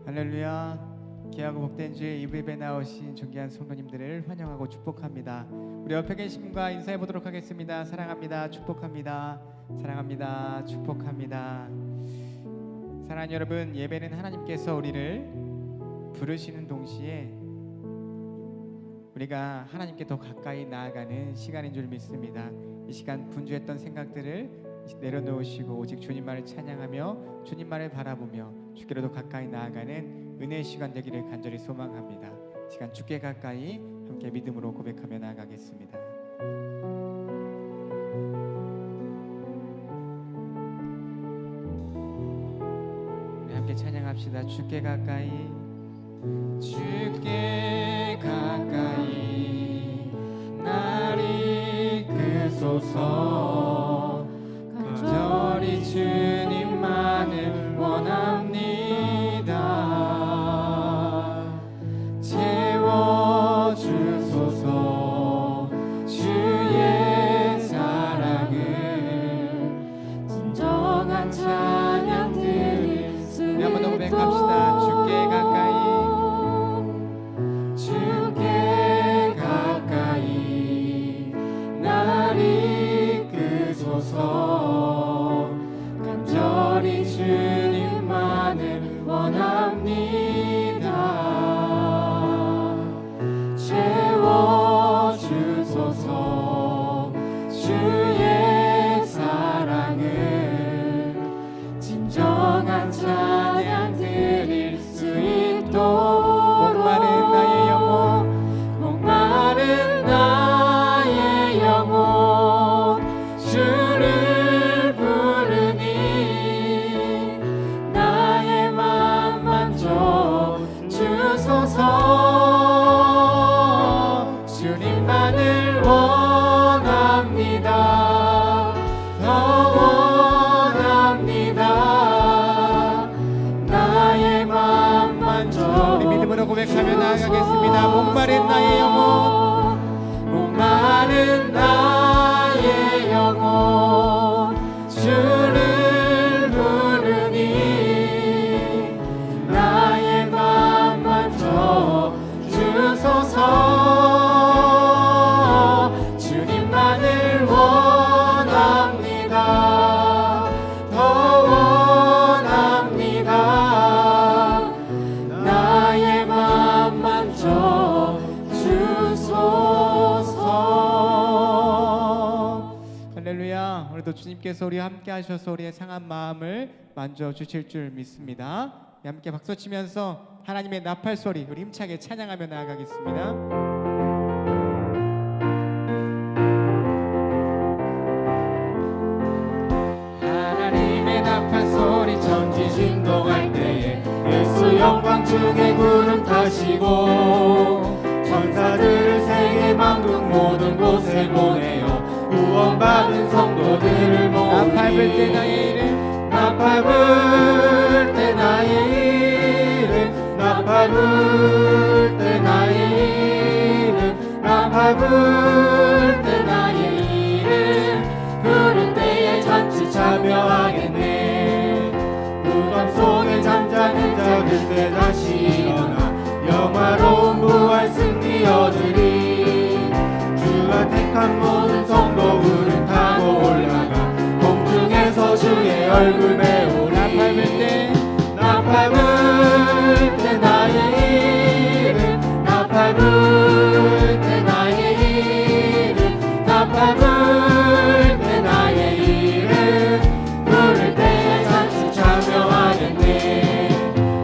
할렐루야. 귀하고 복된 주의 이브에 나오신 존귀한 성도님들을 환영하고 축복합니다. 우리 옆에 계신 분과 인사해 보도록 하겠습니다. 사랑합니다. 축복합니다. 사랑합니다. 축복합니다. 사랑하는 여러분, 예배는 하나님께서 우리를 부르시는 동시에 우리가 하나님께 더 가까이 나아가는 시간인 줄 믿습니다. 이 시간 분주했던 생각들을 내려놓으시고 오직 주님만을 찬양하며 주님만을 바라보며 주께로 더 가까이 나아가는 은혜의 시간 되기를 간절히 소망합니다. 시간 주께 가까이 함께 믿음으로 고백하며 나아가겠습니다. 우리 함께 찬양합시다. 주께 가까이, 주께 가까이 날 이끄소서. 간절히 주님만을 원합니다. 채워주소서. 주의 사랑을 진정한 찬양 드릴 수 있도록. 한번 더 고백합시다. 주께 가까이, 주께 가까이 날 이끄소서. 간절히 주님만을 원합니다. 채워주소서. 주의 사랑을 진정한 찬양 드릴 수 있도록. 목마른 나의 영혼, 목마른 나의 영혼 주를 부르니 나의 맘 만져 주소서. 주님만을 원합니다. 더 원합니다. 나의 맘 만져. 우리 믿음으로 고백하며 나아가겠습니다. 목마른 나의 영혼, 목마른 나의 영혼 주를 부르니 나의 맘 만져 주소서. 주님만을 원합니다. 더 원합니다. 나의 맘 만져 주소서. 할렐루야. 오늘도 주님께서 우리와 함께 하셔서 우리의 상한 마음을 만져 주실 줄 믿습니다. 함께 박수치면서 하나님의 나팔 소리 우리 힘차게 찬양하며 나아가겠습니다. 하나님의 나팔 소리 천지 진동할 때에 예수 영광 중에 구름 타시고 천사들을 세계 만국 모든 곳에 보내어 구원받은 성도들을 모으니 나팔 불 때 나의 이름, 나팔 불 때 나의 이름, 나팔 불 때 나의 이름, 나팔 불 때 나의 이름 부를 때에 잔치 참여하겠네. 무덤 속에 잠자는 자들 때 다시 일어나 영화로운 부활 승리 얻으리. 주가 택한 모든 성도들은 타고 올라가 공중에서 주의 얼굴 배우리. 나팔 불 때, 나팔 불 때 나의 이름, 나팔 불 때 나의 이름, 나팔 불 때 나의 이름 부를 때에 잔치 참여하겠네.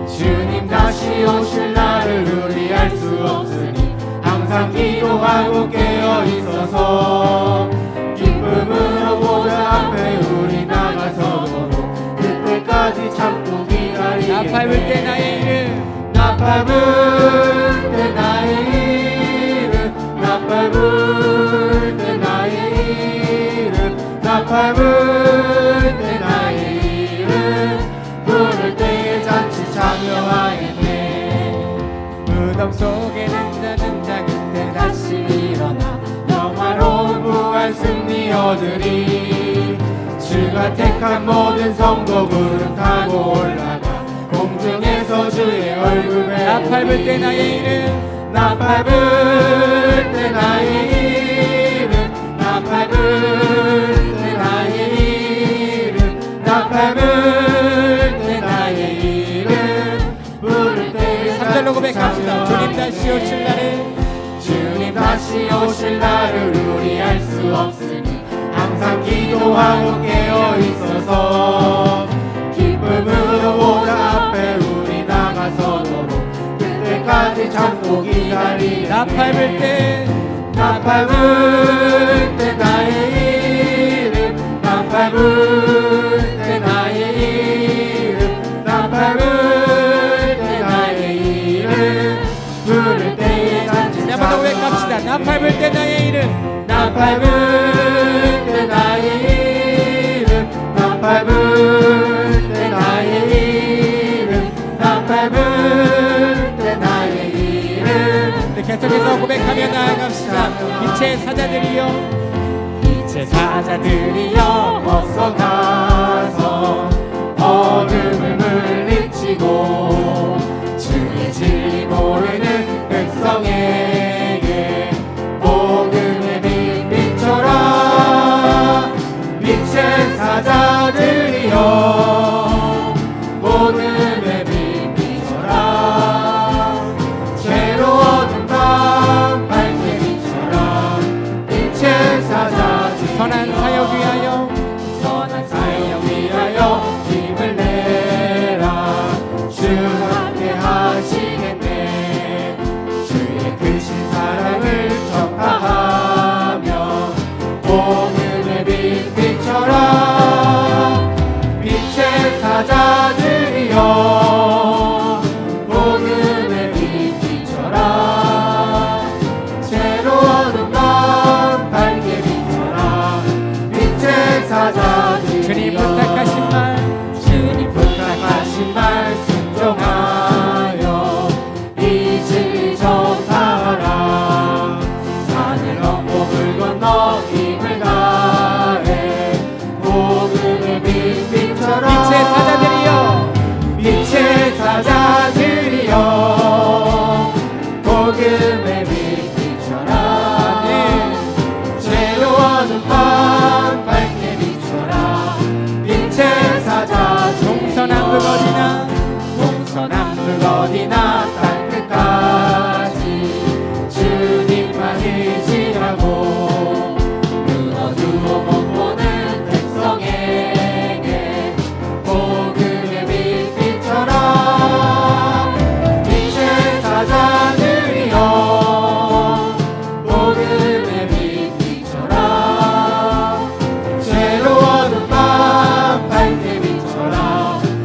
주님 다시 오실 날을 우리 알 수 없으니 항상 기도하고 깨어 있어서 기쁨으로 보좌 앞에 우리 나가서도록 그때까지 참고 기다리겠네. 나팔 불 때 나의 이름, 나팔 불 때 나의 이름, 나팔 불 때 나의 이름, 나팔 불 때 나의 이름 부를 때에 잔치 참여하겠네. 무덤 속에는 자는 자 그때 다시 일어나 영화로운 부활 승리 얻으리. 주가 택한 모든 성도 구름 타고 올라가 공중에서 주의 밟을 때 나의 이름 나 밟을 때 나의 이름 나 밟을 때 나의 이름 나 밟을 때 나의 이름 부를 때 3절로 고백합시다. 주님 다시 오실 날을 주님 다시 오실 날을 우리 알 수 없으니 항상 기도하고 깨어 있어서 기쁨으로 보좌 앞에 우리 나가서도록 그때까지 참고 기다리라. 나 밟을 때 나 밟을 때 나의 이름 나 밟을 때 나의 이름 나 밟을 때 나의 이름 부를 때에 단지 한번 더 고백합시다. 나 밟을 때 나의 이름 나 밟을 때 나의 이름 나 밟을 때 나의 이름 나 밟을 때 나의 이름 네, 계속해서 고백하며 나아갑시다. 빛의 사자들이여 빛의 사자들이여 어서 가서 어둠을 물리치고 주의 진리 모르는 백성에게 복음의 빛 비춰라. 빛의 사자들이여 복음의 빛 비춰라. 괴로워진 밤 밝게 비춰라. 빛의 사자들이여 선한 사역 위하여 선한 사역 위하여 힘을 내라. 주 함께 하시겠네. 주의 크신 사랑을 전파하며 복음의 빛 비춰라. 빛의 사자들이여 복음의 빛 비춰라. 새로운 밤 밝게 비춰라. 빛의 사자들이여 주님 부탁하신 말 주님 부탁하신 말 순종하여 이 진리 전하라. 산을 넘고 물 건너 힘을 다해 복음의 빛 비춰라. 빛의 사자들이여 빛의 사자들이여 복음의 빛 비춰라. 새로운 밤 밝게 비춰라. 빛의 사자들이여 동서남북 어디나 동서남북 어디나 땅끝까지 주님만 의지하고 눈 어두워 못 보는 백성에게 복음의 빛 비춰라. 빛의 사자들이여 복음의 빛 비춰라. 새로운 밤 밝게 비춰라.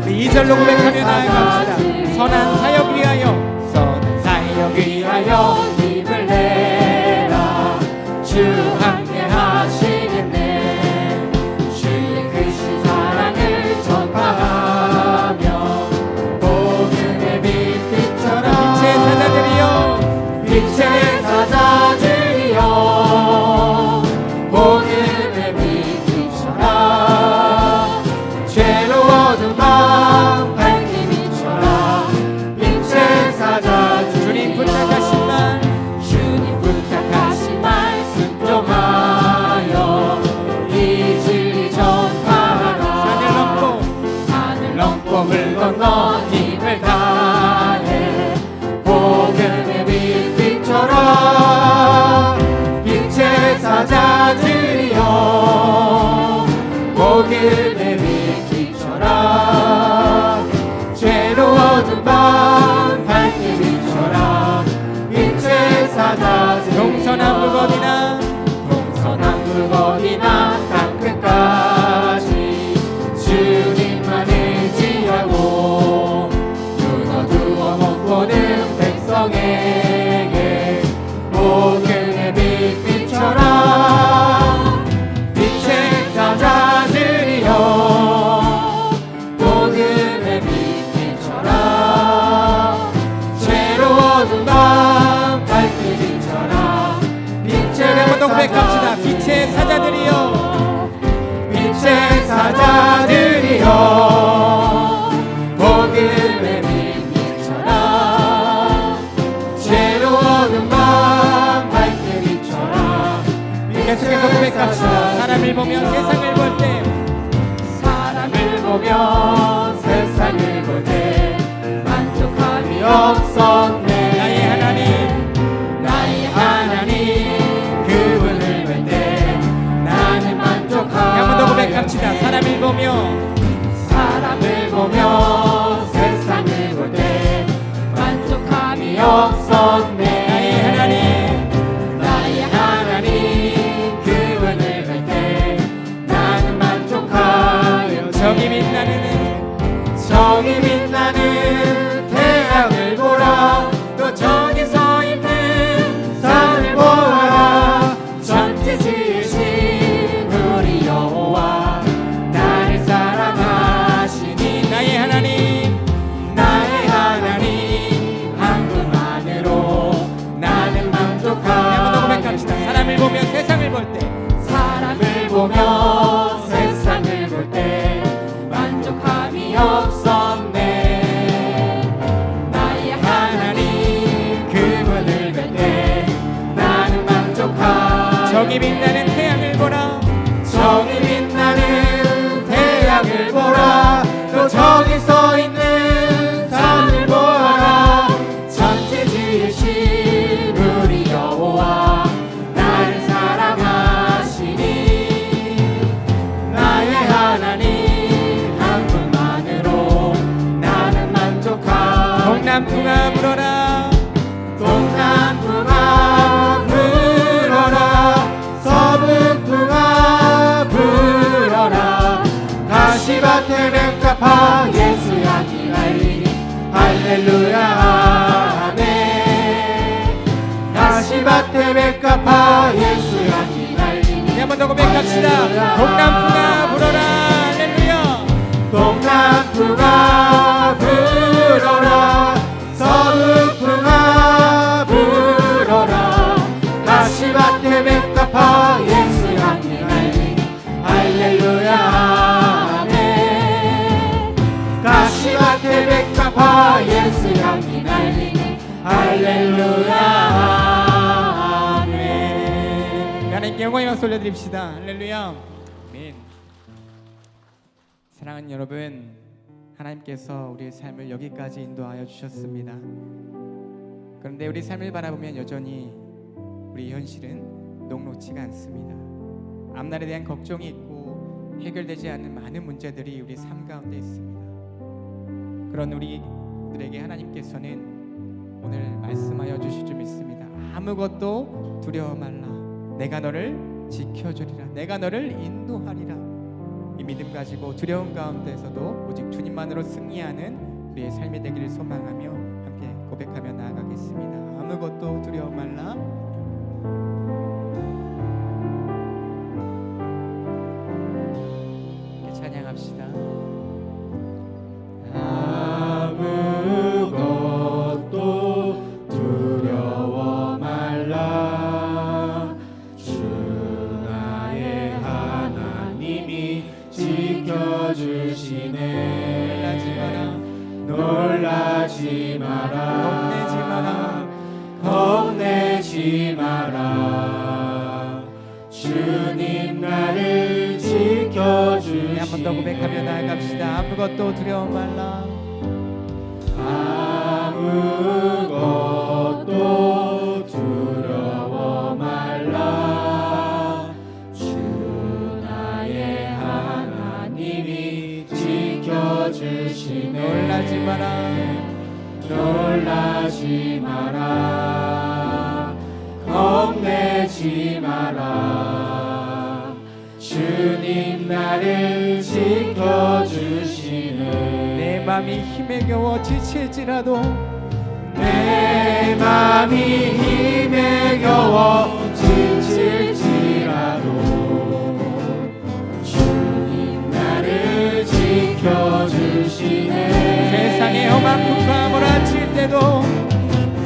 2절로 고백하며 나아갑시다. 선한 사역 위하여 선한 사역 위하여 힘을 내라. 주 함께 하시겠네. 주의 크신 사랑을 전파하며 복음의 빛 비춰라. 빛의 사자들이여 빛의 사자들이여 복음의 빛 비춰라. 죄로워진 밤 밝게 비춰라. 빛의 사자들이여 주님 부탁하신 말 주님 부탁하신 말 순종하여 이 진리 전파하라. 산을 넘고 물 건너 힘을 다해 복음의 빛 비춰라. 빛의 사자들이여 복음의 빛 비춰라. 죄로워진 밤 밝게 비춰라. 빛의 사자들이여 동서남북 어디나 동서남북 어디나 땅끝까지 주님만 의지하고 눈 어두워 못 보는 백성에게 복음의 빛 비춰라. 빛의 사자들이여 복음의 빛 비춰라. 새로워진 밤 밝게 비춰라. 빛의 보며 세상을 볼 때 사람을 보며 세상을 볼 때 만족함이 없었네. 나의 하나님 나의 하나님 그분을 볼 때 나는 만족함이 한 번 더 고백합시다. 사람을 보며 사람을 보며 세상을 볼 때 만족함이 없었네. 나의 하나님 나의 하나님 그분을 볼 때 나는 만족함이 없네. 정이 빛나는 정이 빛나는 태양을 보라. 또 저기 서 있는 산을 보아라. 천지 지으신 우리 여호와 나를 사랑하시니. 나의 하나님 나의 하나님 한 분만으로 나는 만족하리. 한번 더 고백합시다. 사람을 보며 세상을 볼 때 사람을 보며 세상을 볼 때 만족함이 없었네. 나의 하나님 그분을 볼 때 나는 만족하리. 정이 빛나는 태양을 보라. 정이 빛나는 태양을 보라. 또 저기 서 있는 산을 보아라. 천지 지으신 우리 여호와 나를 사랑하시니. 나의 하나님 한 분만으로 나는 만족하리. 동남풍아 불어라. 동남풍아 불어라. 서북풍아 불어라. 가시밭에 맹가파 예수 향기 날리니. 할렐루야 아멘. 가시밭에 맹가파 예수 향기 날리니. 한 번 더 고백합시다. 동남풍아 불어라. 할렐루야. 동남풍아 불어라. 서북풍아 불어라. 가시밭에 맹가파 예수 향기 날리니. 할렐루야 아멘. 가시밭에 맹가파 예수 향기 날리니. 할렐루야 아멘. 하나님께 영광의 박수 올려드립시다. 할렐루야. 아멘. 사랑하는 여러분, 하나님께서 우리의 삶을 여기까지 인도하여 주셨습니다. 그런데 우리 삶을 바라보면 여전히 우리 현실은 녹록지가 않습니다. 앞날에 대한 걱정이 있고 해결되지 않는 많은 문제들이 우리 삶 가운데 있습니다. 그런 우리들에게 하나님께서는 오늘 말씀하여 주실 줄 믿습니다. 아무것도 두려워 말라. 내가 너를 지켜주리라. 내가 너를 인도하리라. 이 믿음 가지고 두려움 가운데서도 오직 주님만으로 승리하는 우리의 삶이 되기를 소망하며 함께 고백하며 나아가겠습니다. 아무것도 두려워 말라. 함께 찬양합시다. 아무것도 두려워 말라. 주 나의 하나님이 지켜주시네. 놀라지 마라. 겁내지 마라. 주님 나를 지켜주시네. 한 번 더 고백하며 나아갑시다. 아무것도 두려워 말라. 아무것도 두려워 말라. 주 나의 하나님이 지켜주시네. 놀라지 마라. 놀라지 마라. 겁내지 마라. 주님 나를 지켜주시네. 내 맘이 힘에 겨워 지칠지라도 내 맘이 힘에 겨워 지칠지라도 주님 나를 지켜주시네. 세상의 험한 풍파 몰아칠 때도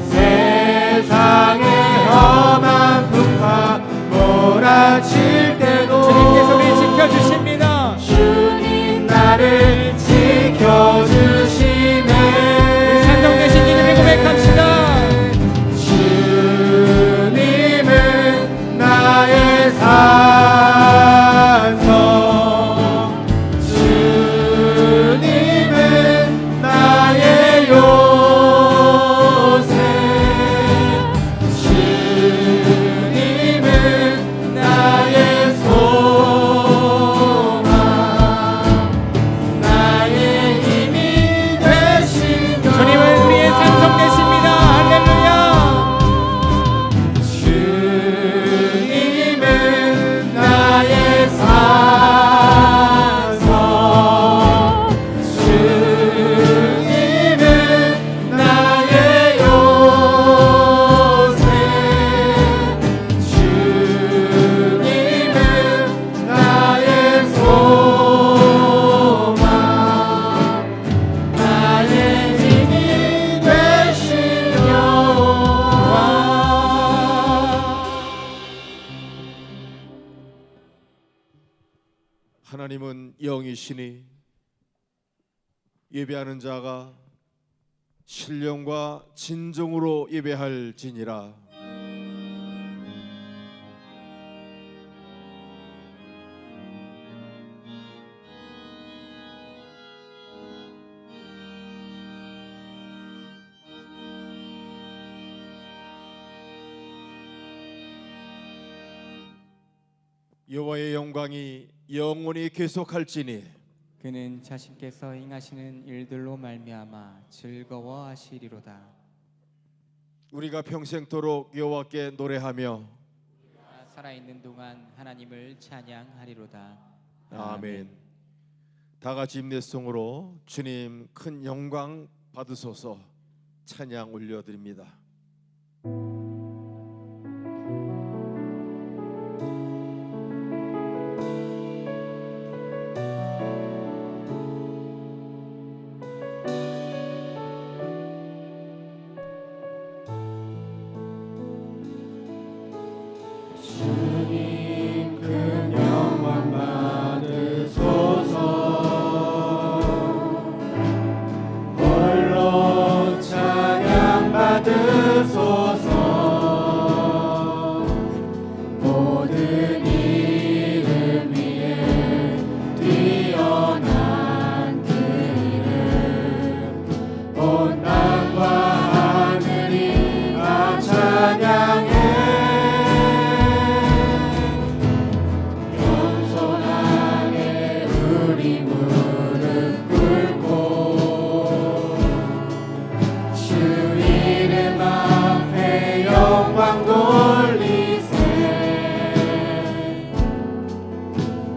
세상의 험한 풍파 몰아칠 때도 주님께서 우리 지켜주십니다. 주님 나를 지켜주시네. 산동 되신 이름에 고백합시다. 주님은 나 하나님은 영이시니 예배하는 자가 신령과 진정으로 예배할지니라. 여호와의 영광이 영원히 계속할지니 그는 자신께서 행하시는 일들로 말미암아 즐거워하시리로다. 우리가 평생토록 여호와께 노래하며 살아있는 동안 하나님을 찬양하리로다. 아멘. 다 같이 임내송으로 주님 큰 영광 받으소서 찬양 올려드립니다. 주님 큰 영광 받으소서. 홀로 찬양 받으소서. 모든 이름 위에 뛰어난 그 이름 온 땅과 하늘이 다 찬양해. 우리 무릎 꿇고 주 이름 앞에 영광 돌리세.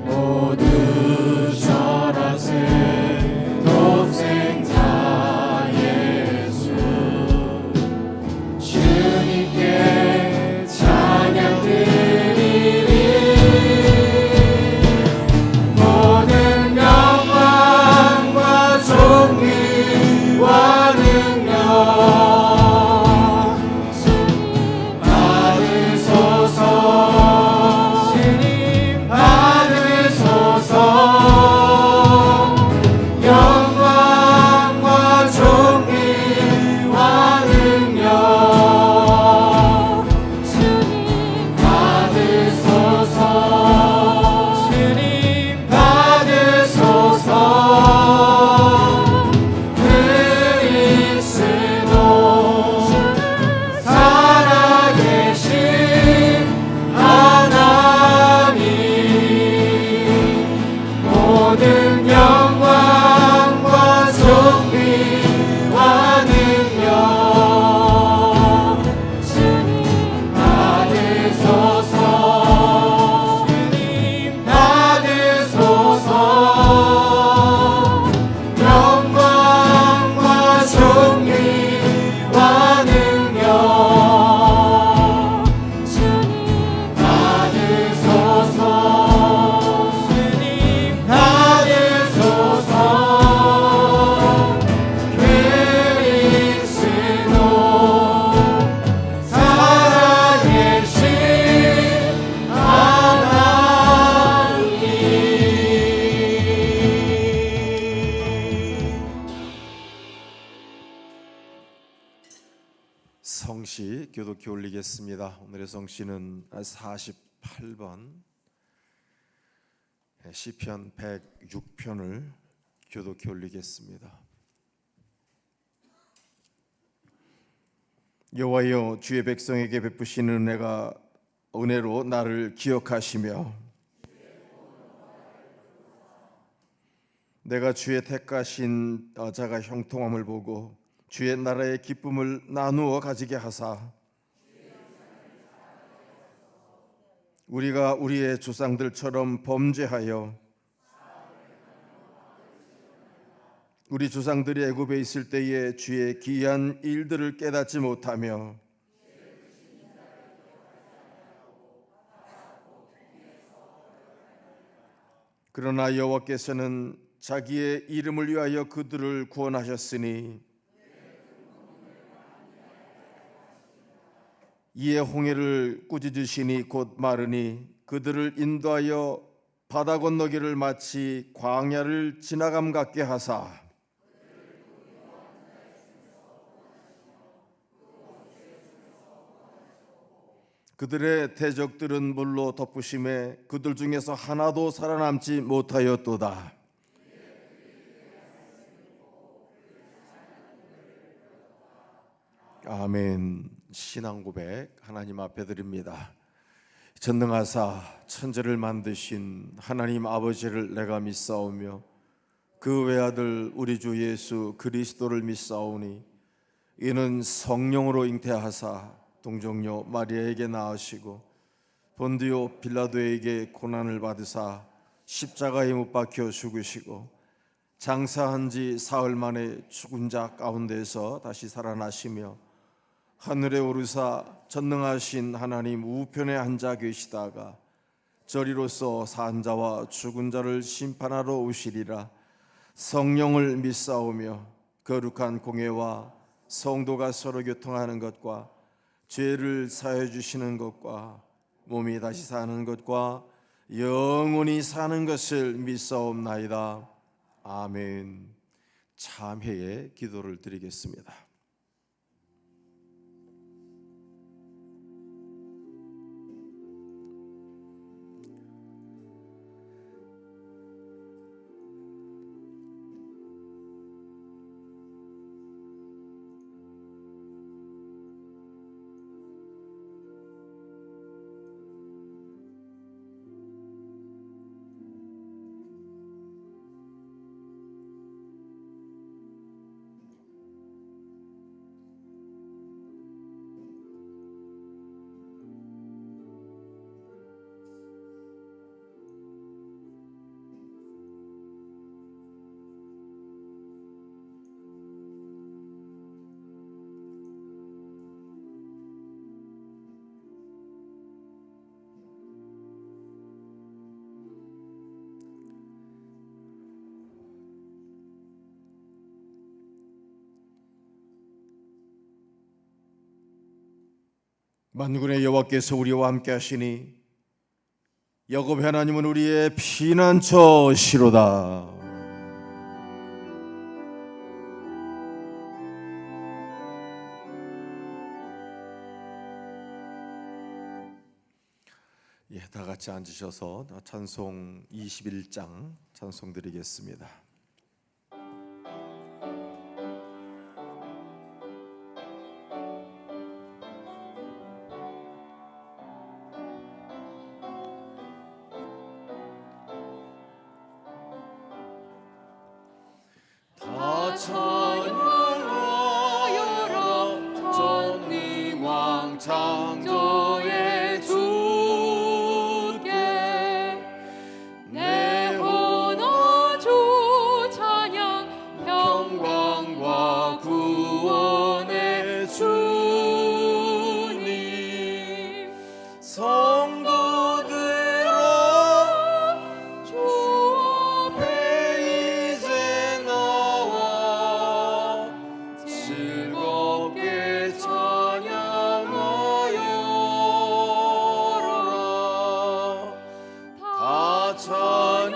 모두 절하세. 독생자 예수 주님께 찬양 드리리. 모든 영광과 존귀와 능력 받으소서. 주님 받으소서. 영광과 존귀와 능력 주님 받으소서. 주님 받으소서. 그리스도 살아계신 하나님 모든 영광과 존귀와 능력 주님 받으소서. 주님 받으소서. 영광과 존귀와 능력 주님 받으소서. 주님 받으소서. 그리스도 살아계신 하나님. 성시 교독기 올리겠습니다. 오늘의 성시는 48번 시편 106편을 교독기 올리겠습니다. 여호와여, 주의 백성에게 베푸시는 은혜가 은혜로 나를 기억하시며 내가 주의 택하신 자가 형통함을 보고 주의 나라의 기쁨을 나누어 가지게 하사 우리가 우리의 조상들처럼 범죄하여 우리 조상들이 애굽에 있을 때에 주의 기이한 일들을 깨닫지 못하며 그러나 여호와께서는 자기의 이름을 위하여 그들을 구원하셨으니 이에 홍해를 꾸짖으시니 곧 마르니 그들을 인도하여 바다 건너기를 마치 광야를 지나감 같게 하사 그들의 대적들은 물로 덮으심에 그들 중에서 하나도 살아남지 못하였도다. 아멘. 신앙 고백 하나님 앞에 드립니다. 전능하사 천지를 만드신 하나님 아버지를 내가 믿사오며 그 외아들 우리 주 예수 그리스도를 믿사오니 이는 성령으로 잉태하사 동정녀 마리아에게 낳으시고 본디오 빌라도에게 고난을 받으사 십자가에 못 박혀 죽으시고 장사한 지 사흘 만에 죽은 자 가운데서 다시 살아나시며 하늘에 오르사 전능하신 하나님 우편에 앉아 계시다가 저리로서 산 자와 죽은 자를 심판하러 오시리라. 성령을 믿사오며 거룩한 공회와 성도가 서로 교통하는 것과 죄를 사해 주시는 것과 몸이 다시 사는 것과 영원히 사는 것을 믿사옵나이다. 아멘. 참회의 기도를 드리겠습니다. 만군의 여호와께서 우리와 함께 하시니 야곱의 하나님은 우리의 피난처시로다. 다 같이 앉으셔서 찬송 21장 찬송 드리겠습니다. 찬양하여라 전능왕 창조의 주께 내 혼어 주 찬양 평강과 구원의 주님 성도들아 주 앞에 이제 나와 즐겁게 찬양하여라. 다 찬양하여라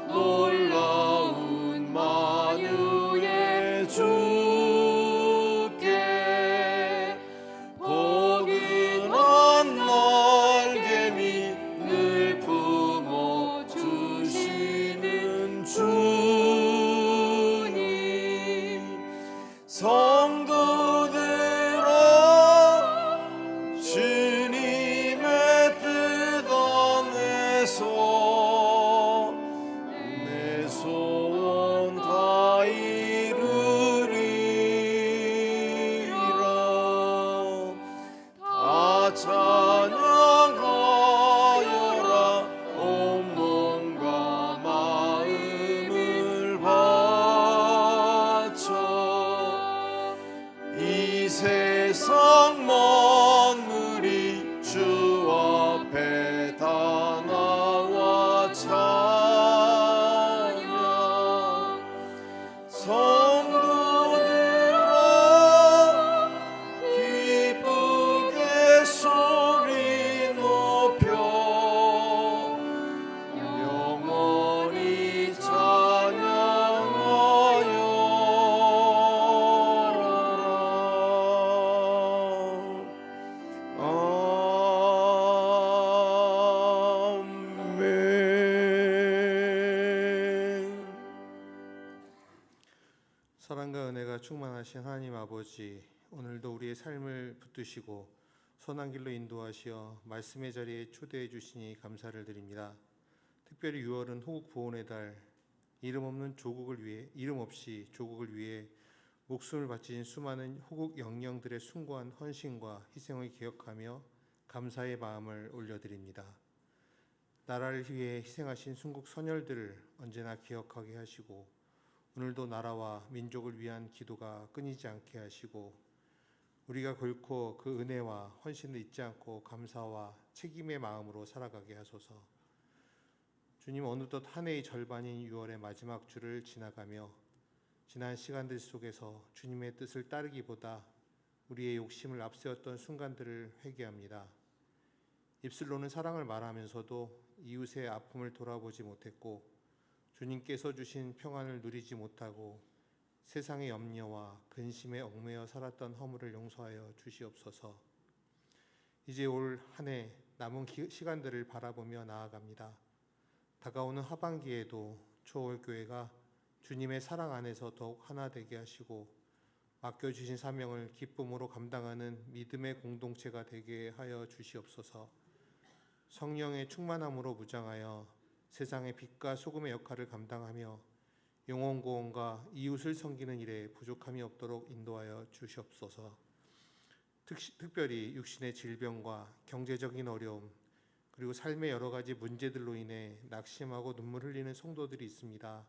놀라운 만유의 주께 포근한 날개미 늘 품어 주시는 주님 성도들아 주님의 뜻 안에서 내 소원 다 이루리라. 다 찬양하여라 온 몸과 마음을 바쳐 이 세상 만물이 주 앞에 다 나와 찬양 성도들아 기쁘게 소리 높여 평안과 은혜가 충만하신 하나님 아버지, 오늘도 우리의 삶을 붙드시고 선한 길로 인도하시어 말씀의 자리에 초대해 주시니 감사를 드립니다. 특별히 6월은 호국 보훈의 달, 이름 없이 조국을 위해 목숨을 바친 수많은 호국 영령들의 숭고한 헌신과 희생을 기억하며 감사의 마음을 올려드립니다. 나라를 위해 희생하신 순국 선열들을 언제나 기억하게 하시고 오늘도 나라와 민족을 위한 기도가 끊이지 않게 하시고 우리가 결코 그 은혜와 헌신을 잊지 않고 감사와 책임의 마음으로 살아가게 하소서. 주님, 어느덧 한 해의 절반인 6월의 마지막 주를 지나가며 지난 시간들 속에서 주님의 뜻을 따르기보다 우리의 욕심을 앞세웠던 순간들을 회개합니다. 입술로는 사랑을 말하면서도 이웃의 아픔을 돌아보지 못했고 주님께서 주신 평안을 누리지 못하고 세상의 염려와 근심에 얽매여 살았던 허물을 용서하여 주시옵소서. 이제 올 한 해 남은 시간들을 바라보며 나아갑니다. 다가오는 하반기에도 초월교회가 주님의 사랑 안에서 더욱 하나 되게 하시고 맡겨주신 사명을 기쁨으로 감당하는 믿음의 공동체가 되게 하여 주시옵소서. 성령의 충만함으로 무장하여 세상의 빛과 소금의 역할을 감당하며 영혼 구원과 이웃을 섬기는 일에 부족함이 없도록 인도하여 주시옵소서. 특별히 육신의 질병과 경제적인 어려움 그리고 삶의 여러 가지 문제들로 인해 낙심하고 눈물 흘리는 성도들이 있습니다.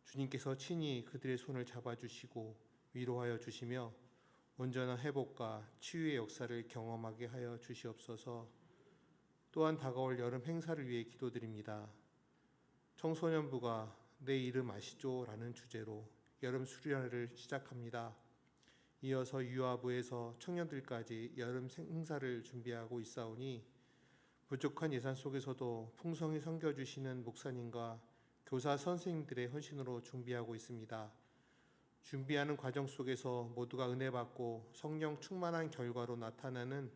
주님께서 친히 그들의 손을 잡아주시고 위로하여 주시며 온전한 회복과 치유의 역사를 경험하게 하여 주시옵소서. 또한 다가올 여름 행사를 위해 기도드립니다. 청소년부가 내 이름 아시죠? 라는 주제로 여름 수련회를 시작합니다. 이어서 유아부에서 청년들까지 여름 행사를 준비하고 있사오니 부족한 예산 속에서도 풍성히 섬겨주시는 목사님과 교사 선생님들의 헌신으로 준비하고 있습니다. 준비하는 과정 속에서 모두가 은혜 받고 성령 충만한 결과로 나타나는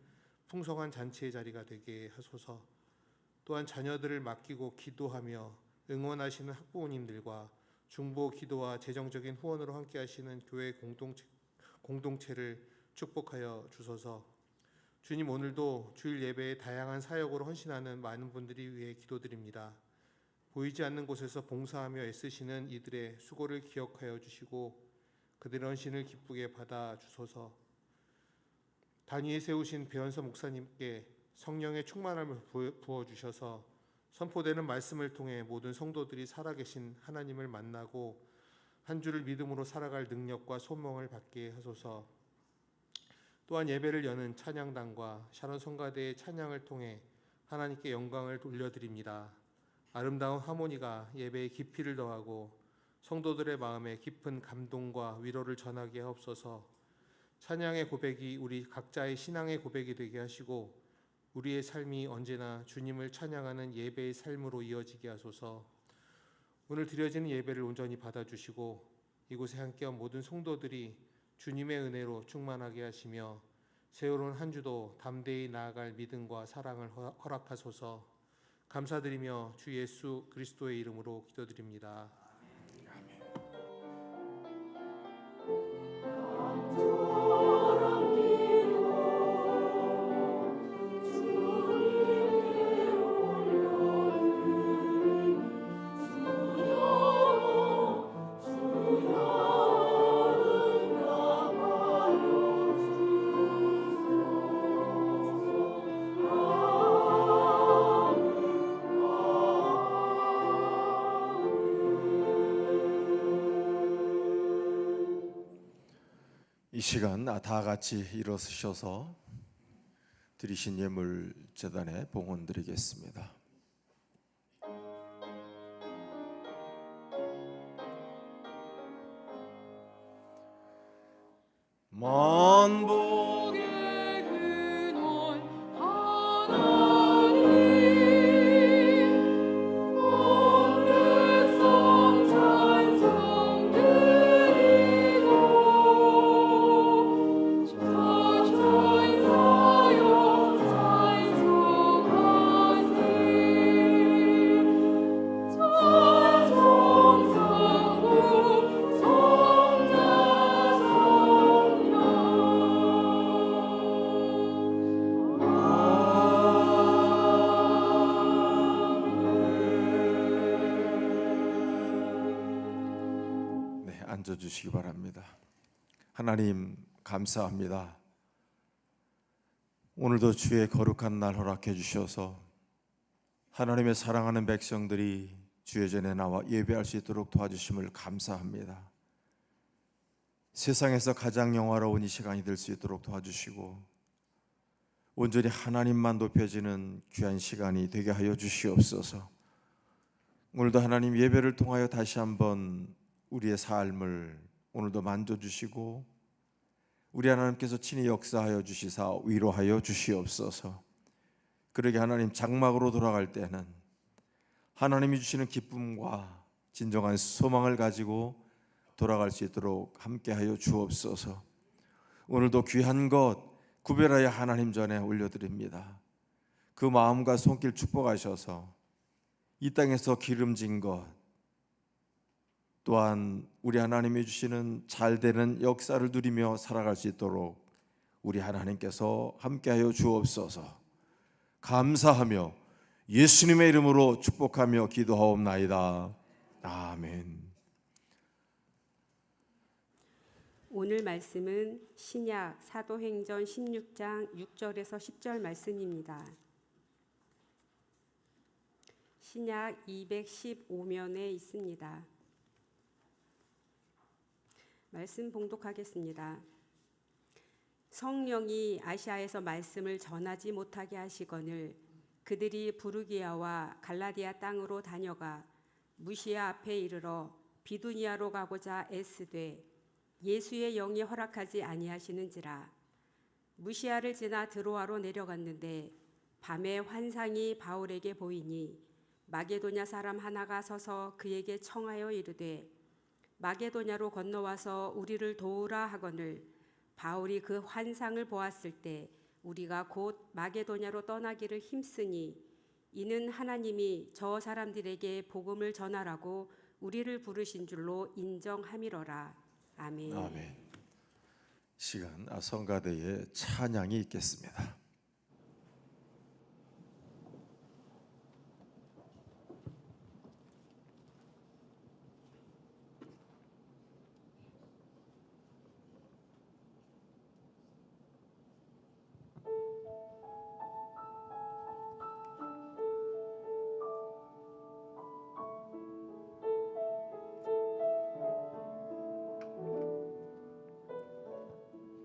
풍성한 잔치의 자리가 되게 하소서. 또한 자녀들을 맡기고 기도하며 응원하시는 학부모님들과 중보 기도와 재정적인 후원으로 함께 하시는 교회 공동체를 축복하여 주소서. 주님, 오늘도 주일 예배에 다양한 사역으로 헌신하는 많은 분들이 위해 기도드립니다. 보이지 않는 곳에서 봉사하며 애쓰시는 이들의 수고를 기억하여 주시고 그들의 헌신을 기쁘게 받아 주소서. 단위에 세우신 배현서 목사님께 성령의 충만함을 부어주셔서 선포되는 말씀을 통해 모든 성도들이 살아계신 하나님을 만나고 한 주를 믿음으로 살아갈 능력과 소명을 받게 하소서. 또한 예배를 여는 찬양단과 샤론 성가대의 찬양을 통해 하나님께 영광을 돌려드립니다. 아름다운 하모니가 예배의 깊이를 더하고 성도들의 마음에 깊은 감동과 위로를 전하게 하옵소서. 찬양의 고백이 우리 각자의 신앙의 고백이 되게 하시고 우리의 삶이 언제나 주님을 찬양하는 예배의 삶으로 이어지게 하소서. 오늘 드려지는 예배를 온전히 받아주시고 이곳에 함께한 모든 성도들이 주님의 은혜로 충만하게 하시며 새로운 한 주도 담대히 나아갈 믿음과 사랑을 허락하소서. 감사드리며 주 예수 그리스도의 이름으로 기도드립니다. 이 시간 다 같이 일어서셔서 드리신 예물 제단에 봉헌 드리겠습니다. 만복의 근원 하나님 백성 찬송 드리고 천사여 찬송하세. 찬송성부 성자 앉아주시기 바랍니다. 하나님 감사합니다. 오늘도 주의 거룩한 날 허락해 주셔서 하나님의 사랑하는 백성들이 주의 전에 나와 예배할 수 있도록 도와주심을 감사합니다. 세상에서 가장 영화로운 이 시간이 될 수 있도록 도와주시고 온전히 하나님만 높여지는 귀한 시간이 되게 하여 주시옵소서. 오늘도 하나님 예배를 통하여 다시 한번 우리의 삶을 오늘도 만져주시고 우리 하나님께서 친히 역사하여 주시사 위로하여 주시옵소서. 그러게 하나님 장막으로 돌아갈 때는 하나님이 주시는 기쁨과 진정한 소망을 가지고 돌아갈 수 있도록 함께하여 주옵소서. 오늘도 귀한 것 구별하여 하나님 전에 올려드립니다. 그 마음과 손길 축복하셔서 이 땅에서 기름진 것 또한 우리 하나님이 주시는 잘되는 역사를 누리며 살아갈 수 있도록 우리 하나님께서 함께하여 주옵소서. 감사하며 예수님의 이름으로 축복하며 기도하옵나이다. 아멘. 오늘 말씀은 신약 사도행전 16장 6절에서 10절 말씀입니다. 신약 215면에 있습니다. 말씀 봉독하겠습니다. 성령이 아시아에서 말씀을 전하지 못하게 하시거늘 그들이 부르기아와 갈라디아 땅으로 다녀가 무시아 앞에 이르러 비두니아로 가고자 애쓰되 예수의 영이 허락하지 아니하시는지라. 무시아를 지나 드로아로 내려갔는데 밤에 환상이 바울에게 보이니 마게도냐 사람 하나가 서서 그에게 청하여 이르되 마게도냐로 건너와서 우리를 도우라 하거늘 바울이 그 환상을 보았을 때 우리가 곧 마게도냐로 떠나기를 힘쓰니 이는 하나님이 저 사람들에게 복음을 전하라고 우리를 부르신 줄로 인정함이로라. 아멘. 아멘. 시간 성가대의 찬양이 있겠습니다.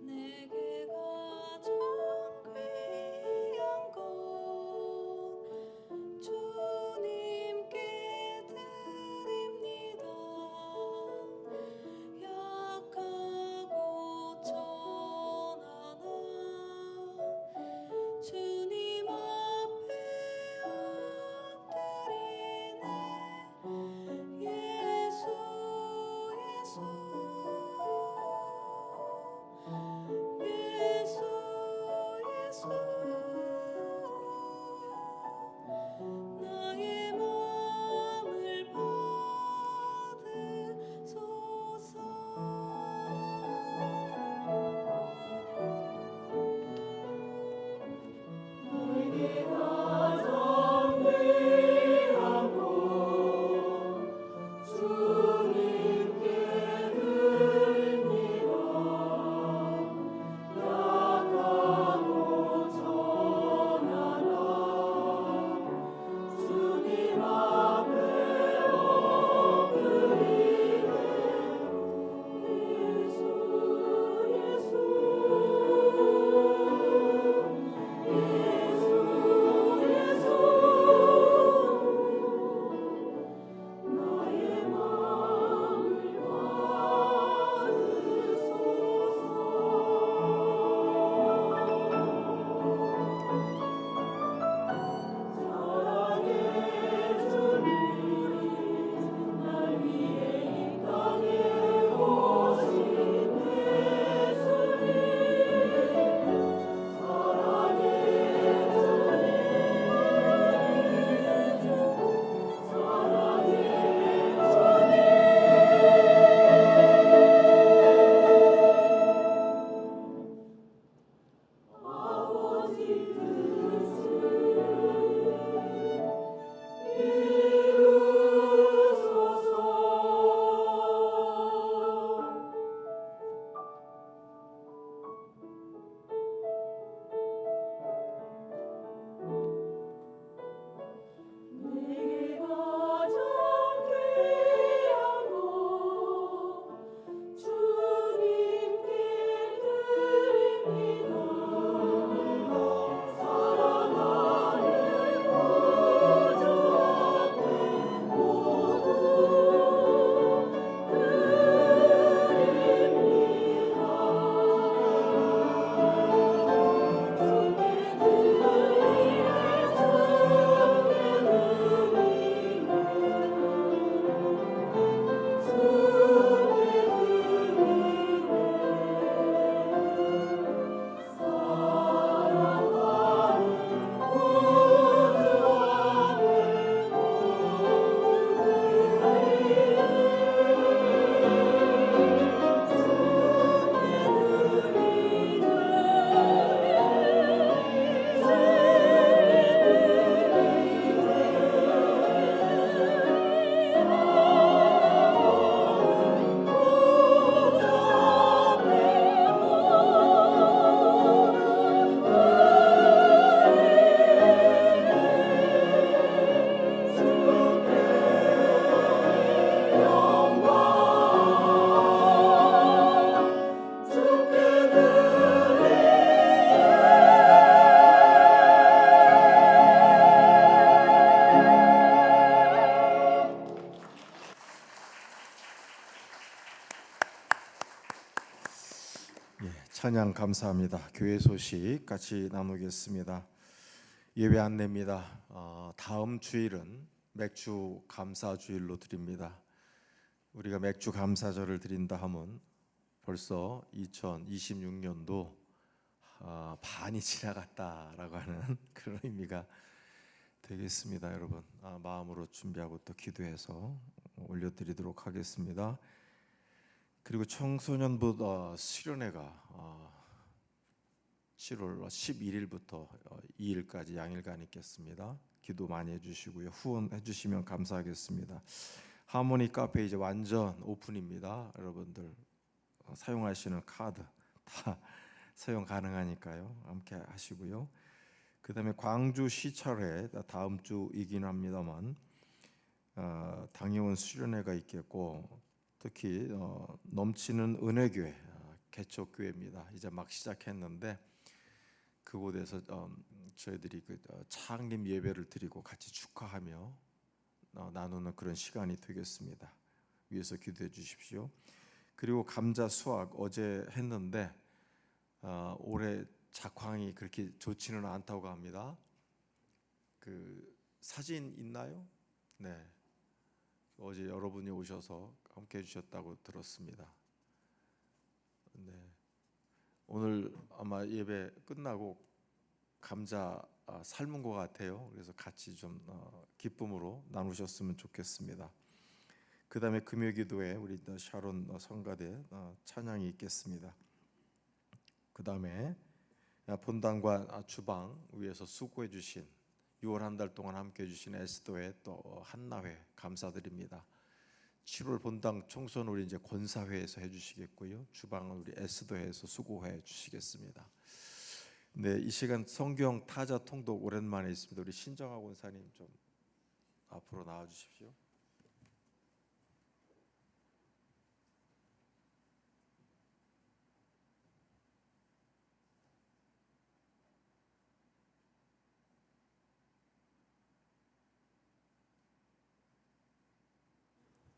내게 가장 찬양 감사합니다. 교회 소식 같이 나누겠습니다. 예배 안내입니다. 다음 주일은 맥주 감사 주일로 드립니다. 우리가 맥주 감사절을 드린다 하면 벌써 2026년도 반이 지나갔다라고 하는 그런 의미가 되겠습니다. 여러분 마음으로 준비하고 또 기도해서 올려드리도록 하겠습니다. 그리고 청소년부 수련회가 7월 11일부터 2일까지 양일간 있겠습니다. 기도 많이 해주시고요. 후원해 주시면 감사하겠습니다. 하모니 카페 이제 완전 오픈입니다. 여러분들 사용하시는 카드 다 사용 가능하니까요. 함께 하시고요. 그 다음에 광주 시찰회 다음 주이긴 합니다만 당회원 수련회가 있겠고, 특히 넘치는 은혜교회 개척교회입니다. 이제 막 시작했는데 그곳에서 저희들이 창립 예배를 드리고 같이 축하하며 나누는 그런 시간이 되겠습니다. 위에서 기도해 주십시오. 그리고 감자 수확 어제 했는데 올해 작황이 그렇게 좋지는 않다고 합니다. 그 사진 있나요? 네. 어제 여러분이 오셔서 함께 해주셨다고 들었습니다. 네. 오늘 아마 예배 끝나고 감자 삶은 것 같아요. 그래서 같이 좀 기쁨으로 나누셨으면 좋겠습니다. 그 다음에 금요기도에 우리 샤론 성가대 찬양이 있겠습니다. 그 다음에 본당과 주방 위에서 수고해 주신 6월 한 달 동안 함께 해주신 에스도회 또 한나회 감사드립니다. 7월 본당 총선 우리 이제 권사회에서 해주시겠고요. 주방은 우리 에스도회에서 수고해 주시겠습니다. 네, 이 시간 성경 타자 통독 오랜만에 있습니다. 우리 신정아 권사님 좀 앞으로 나와 주십시오.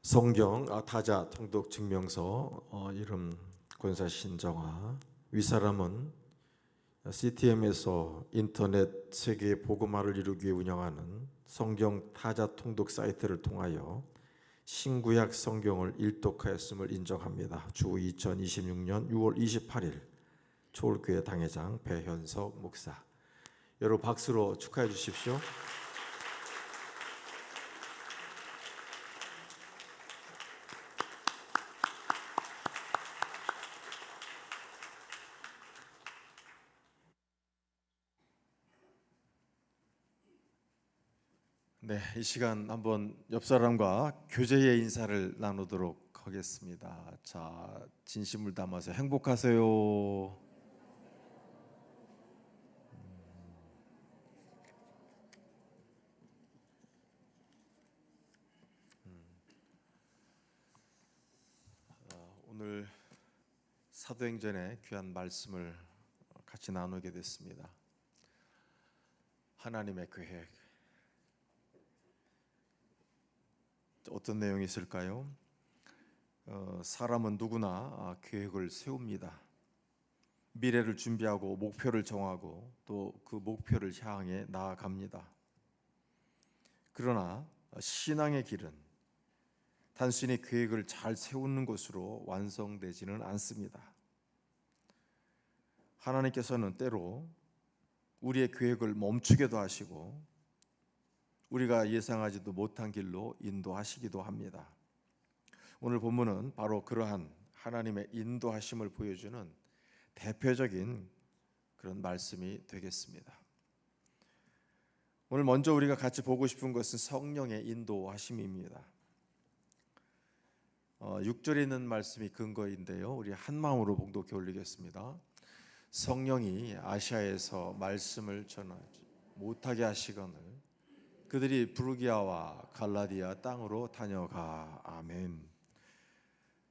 성경 타자 통독 증명서 이름 권사 신정아. 윗사람은 CTM에서 인터넷 세계 복음화를 이루기 위해 운영하는 성경 타자 통독 사이트를 통하여 신구약 성경을 일독하였음을 인정합니다. 주 2026년 6월 28일 초월교회 당회장 배현석 목사. 여러분 박수로 축하해 주십시오. 네, 이 시간 한번 옆 사람과 교제의 인사를 나누도록 하겠습니다. 자, 진심을 담아서 행복하세요. 오늘 사도행전의 귀한 말씀을 같이 나누게 됐습니다. 하나님의 계획. 어떤 내용이 있을까요? 사람은 누구나 계획을 세웁니다. 미래를 준비하고 목표를 정하고 또 그 목표를 향해 나아갑니다. 그러나 신앙의 길은 단순히 계획을 잘 세우는 것으로 완성되지는 않습니다. 하나님께서는 때로 우리의 계획을 멈추게도 하시고 우리가 예상하지도 못한 길로 인도하시기도 합니다. 오늘 본문은 바로 그러한 하나님의 인도하심을 보여주는 대표적인 그런 말씀이 되겠습니다. 오늘 먼저 우리가 같이 보고 싶은 것은 성령의 인도하심입니다. 6절에 있는 말씀이 근거인데요. 우리 한 마음으로 봉독해 올리겠습니다. 성령이 아시아에서 말씀을 전하지 못하게 하시거늘 그들이 부르기아와 갈라디아 땅으로 다녀가. 아멘.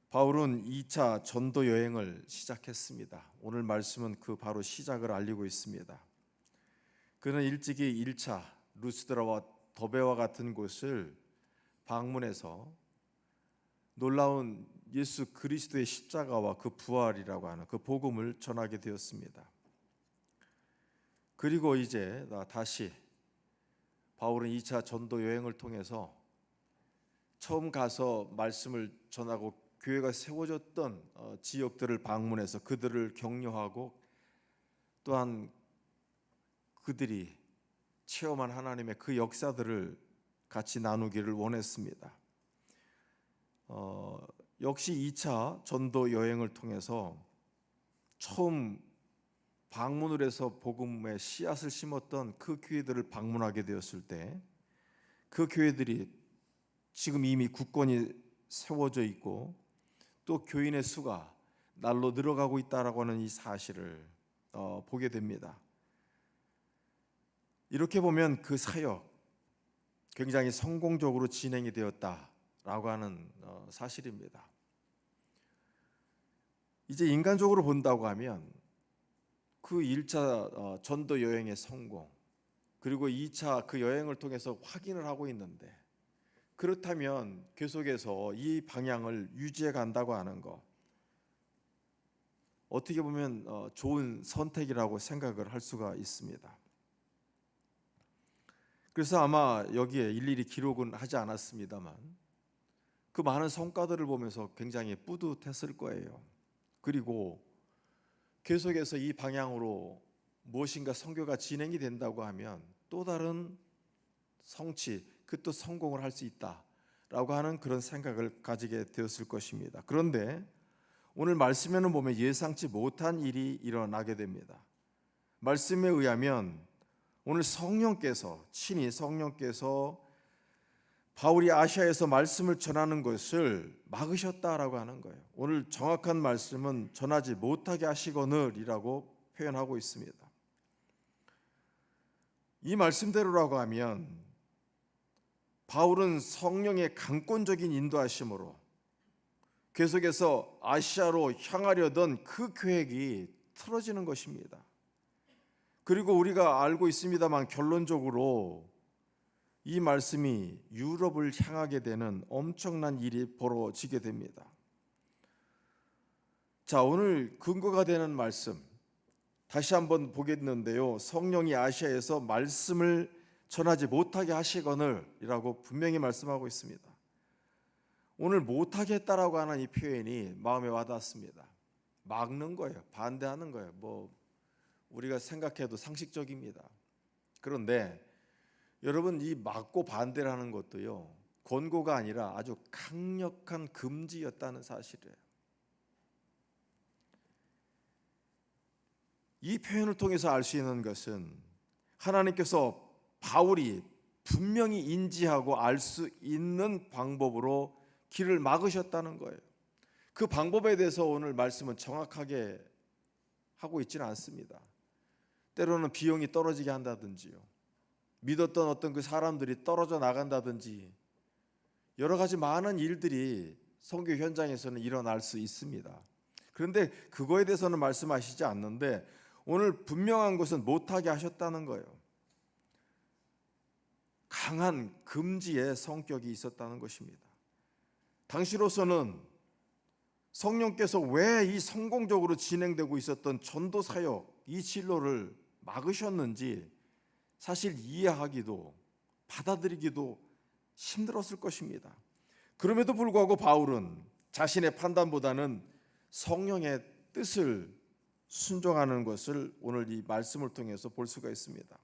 바울은 2차 전도 여행을 시작했습니다. 오늘 말씀은 그 바로 시작을 알리고 있습니다. 그는 일찍이 1차 루스드라와 더베와 같은 곳을 방문해서 놀라운 예수 그리스도의 십자가와 그 부활이라고 하는 그 복음을 전하게 되었습니다. 그리고 이제 다시 바울은 2차 전도 여행을 통해서 처음 가서 말씀을 전하고 교회가 세워졌던 지역들을 방문해서 그들을 격려하고 또한 그들이 체험한 하나님의 그 역사들을 같이 나누기를 원했습니다. 역시 2차 전도 여행을 통해서 처음 방문을 해서 복음의 씨앗을 심었던 그 교회들을 방문하게 되었을 때 그 교회들이 지금 이미 굳건히 세워져 있고 또 교인의 수가 날로 늘어가고 있다라고 하는 이 사실을 보게 됩니다. 이렇게 보면 그 사역 굉장히 성공적으로 진행이 되었다라고 하는 사실입니다. 이제 인간적으로 본다고 하면 그 1차 전도 여행의 성공 그리고 2차 그 여행을 통해서 확인을 하고 있는데 그렇다면 계속해서 이 방향을 유지해 간다고 하는 것 어떻게 보면 좋은 선택이라고 생각을 할 수가 있습니다. 그래서 아마 여기에 일일이 기록은 하지 않았습니다만 그 많은 성과들을 보면서 굉장히 뿌듯했을 거예요. 그리고 계속해서 이 방향으로 무엇인가 선교가 진행이 된다고 하면 또 다른 성취, 그 또 성공을 할 수 있다라고 하는 그런 생각을 가지게 되었을 것입니다. 그런데 오늘 말씀에는 보면 예상치 못한 일이 일어나게 됩니다. 말씀에 의하면 오늘 친히 성령께서 바울이 아시아에서 말씀을 전하는 것을 막으셨다라고 하는 거예요. 오늘 정확한 말씀은 전하지 못하게 하시거늘이라고 표현하고 있습니다. 이 말씀대로라고 하면 바울은 성령의 강권적인 인도하심으로 계속해서 아시아로 향하려던 그 계획이 틀어지는 것입니다. 그리고 우리가 알고 있습니다만 결론적으로 이 말씀이 유럽을 향하게 되는 엄청난 일이 벌어지게 됩니다. 자, 오늘 근거가 되는 말씀 다시 한번 보겠는데요. 성령이 아시아에서 말씀을 전하지 못하게 하시거늘이라고 분명히 말씀하고 있습니다. 오늘 못하게 했다라고 하는 이 표현이 마음에 와닿습니다. 막는 거예요. 반대하는 거예요. 우리가 생각해도 상식적입니다. 그런데 여러분 이 막고 반대를 하는 것도요. 권고가 아니라 아주 강력한 금지였다는 사실이에요. 이 표현을 통해서 알 수 있는 것은 하나님께서 바울이 분명히 인지하고 알 수 있는 방법으로 길을 막으셨다는 거예요. 그 방법에 대해서 오늘 말씀은 정확하게 하고 있지는 않습니다. 때로는 비용이 떨어지게 한다든지요. 믿었던 어떤 그 사람들이 떨어져 나간다든지 여러 가지 많은 일들이 선교 현장에서는 일어날 수 있습니다. 그런데 그거에 대해서는 말씀하시지 않는데 오늘 분명한 것은 못하게 하셨다는 거예요. 강한 금지의 성격이 있었다는 것입니다. 당시로서는 성령께서 왜 이 성공적으로 진행되고 있었던 전도 사역 이 진로를 막으셨는지 사실 이해하기도 받아들이기도 힘들었을 것입니다. 그럼에도 불구하고 바울은 자신의 판단보다는 성령의 뜻을 순종하는 것을 오늘 이 말씀을 통해서 볼 수가 있습니다.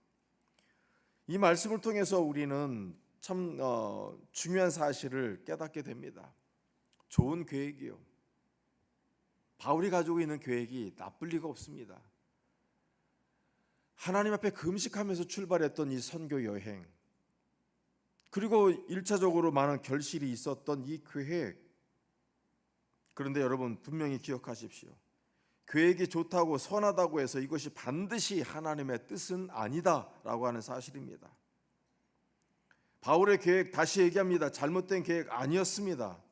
이 말씀을 통해서 우리는 참 중요한 사실을 깨닫게 됩니다. 좋은 계획이요. 바울이 가지고 있는 계획이 나쁠 리가 없습니다. 하나님 앞에 금식하면서 출발했던 이 선교 여행, 그리고 1차적으로 많은 결실이 있었던 이 계획. 그런데 여러분 분명히 기억하십시오. 계획이 좋다고 선하다고 해서 이것이 반드시 하나님의 뜻은 아니다라고 하는 사실입니다. 바울의 계획, 다시 얘기합니다. 잘못된 계획 아니었습니다.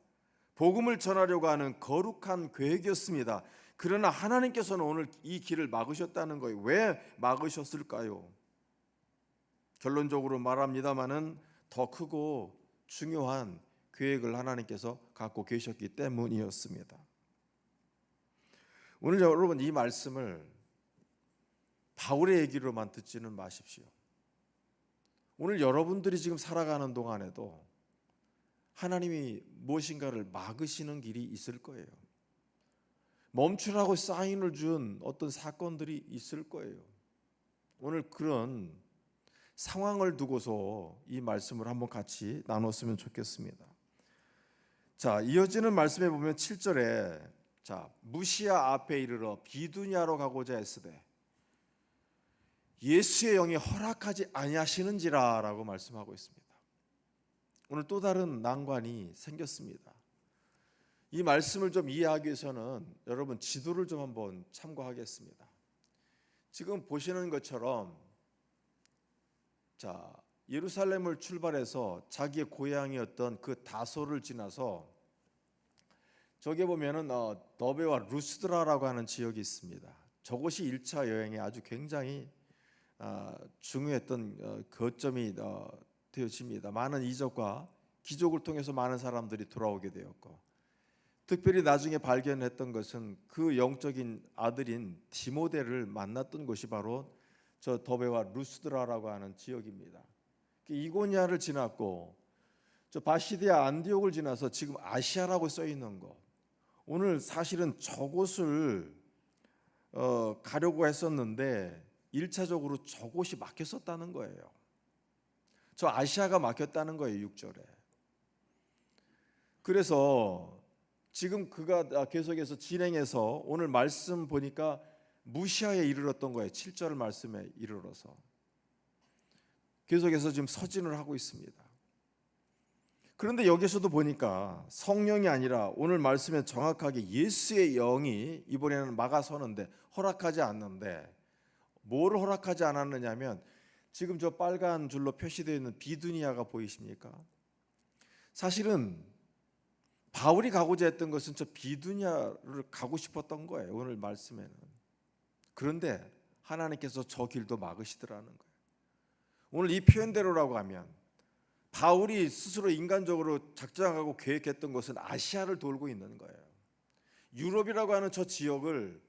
복음을 전하려고 하는 거룩한 계획이었습니다. 그러나 하나님께서는 오늘 이 길을 막으셨다는 거예요. 왜 막으셨을까요? 결론적으로 말합니다마는 더 크고 중요한 계획을 하나님께서 갖고 계셨기 때문이었습니다. 오늘 여러분 이 말씀을 바울의 얘기로만 듣지는 마십시오. 오늘 여러분들이 지금 살아가는 동안에도 하나님이 무엇인가를 막으시는 길이 있을 거예요. 멈추라고 사인을 준 어떤 사건들이 있을 거예요. 오늘 그런 상황을 두고서 이 말씀을 한번 같이 나눴으면 좋겠습니다. 자, 이어지는 말씀에 보면 7절에 자, 무시야 앞에 이르러 비두냐로 가고자 했으되 예수의 영이 허락하지 아니하시는지라라고 말씀하고 있습니다. 오늘 또 다른 난관이 생겼습니다. 이 말씀을 좀 이해하기 위해서는 여러분 지도를 좀 한번 참고하겠습니다. 지금 보시는 것처럼 자, 예루살렘을 출발해서 자기의 고향이었던 그 다소를 지나서 저기 보면은 더베와 루스드라라고 하는 지역이 있습니다. 저곳이 1차 여행에 아주 굉장히 중요했던 거점이 되어집니다. 많은 이적과 기적을 통해서 많은 사람들이 돌아오게 되었고, 특별히 나중에 발견했던 것은 그 영적인 아들인 디모데를 만났던 곳이 바로 저 더베와 루스드라라고 하는 지역입니다. 이고니아를 지났고 저 바시디아 안디옥을 지나서 지금 아시아라고 써 있는 것, 오늘 사실은 저곳을 가려고 했었는데 1차적으로 저곳이 막혔었다는 거예요. 저 아시아가 막혔다는 거예요, 6절에. 그래서 지금 그가 계속해서 진행해서 오늘 말씀 보니까 무시아에 이르렀던 거예요. 7절 말씀에 이르러서 계속해서 지금 서진을 하고 있습니다. 그런데 여기서도 보니까 성령이 아니라 오늘 말씀에 정확하게 예수의 영이 이번에는 막아서는데 허락하지 않는데, 뭐를 허락하지 않았느냐면 지금 저 빨간 줄로 표시되어 있는 비두니아가 보이십니까? 사실은 바울이 가고자 했던 것은 저 비두니아를 가고 싶었던 거예요, 오늘 말씀에는. 그런데 하나님께서 저 길도 막으시더라는 거예요. 오늘 이 표현대로라고 하면 바울이 스스로 인간적으로 작정하고 계획했던 것은 아시아를 돌고 있는 거예요. 유럽이라고 하는 저 지역을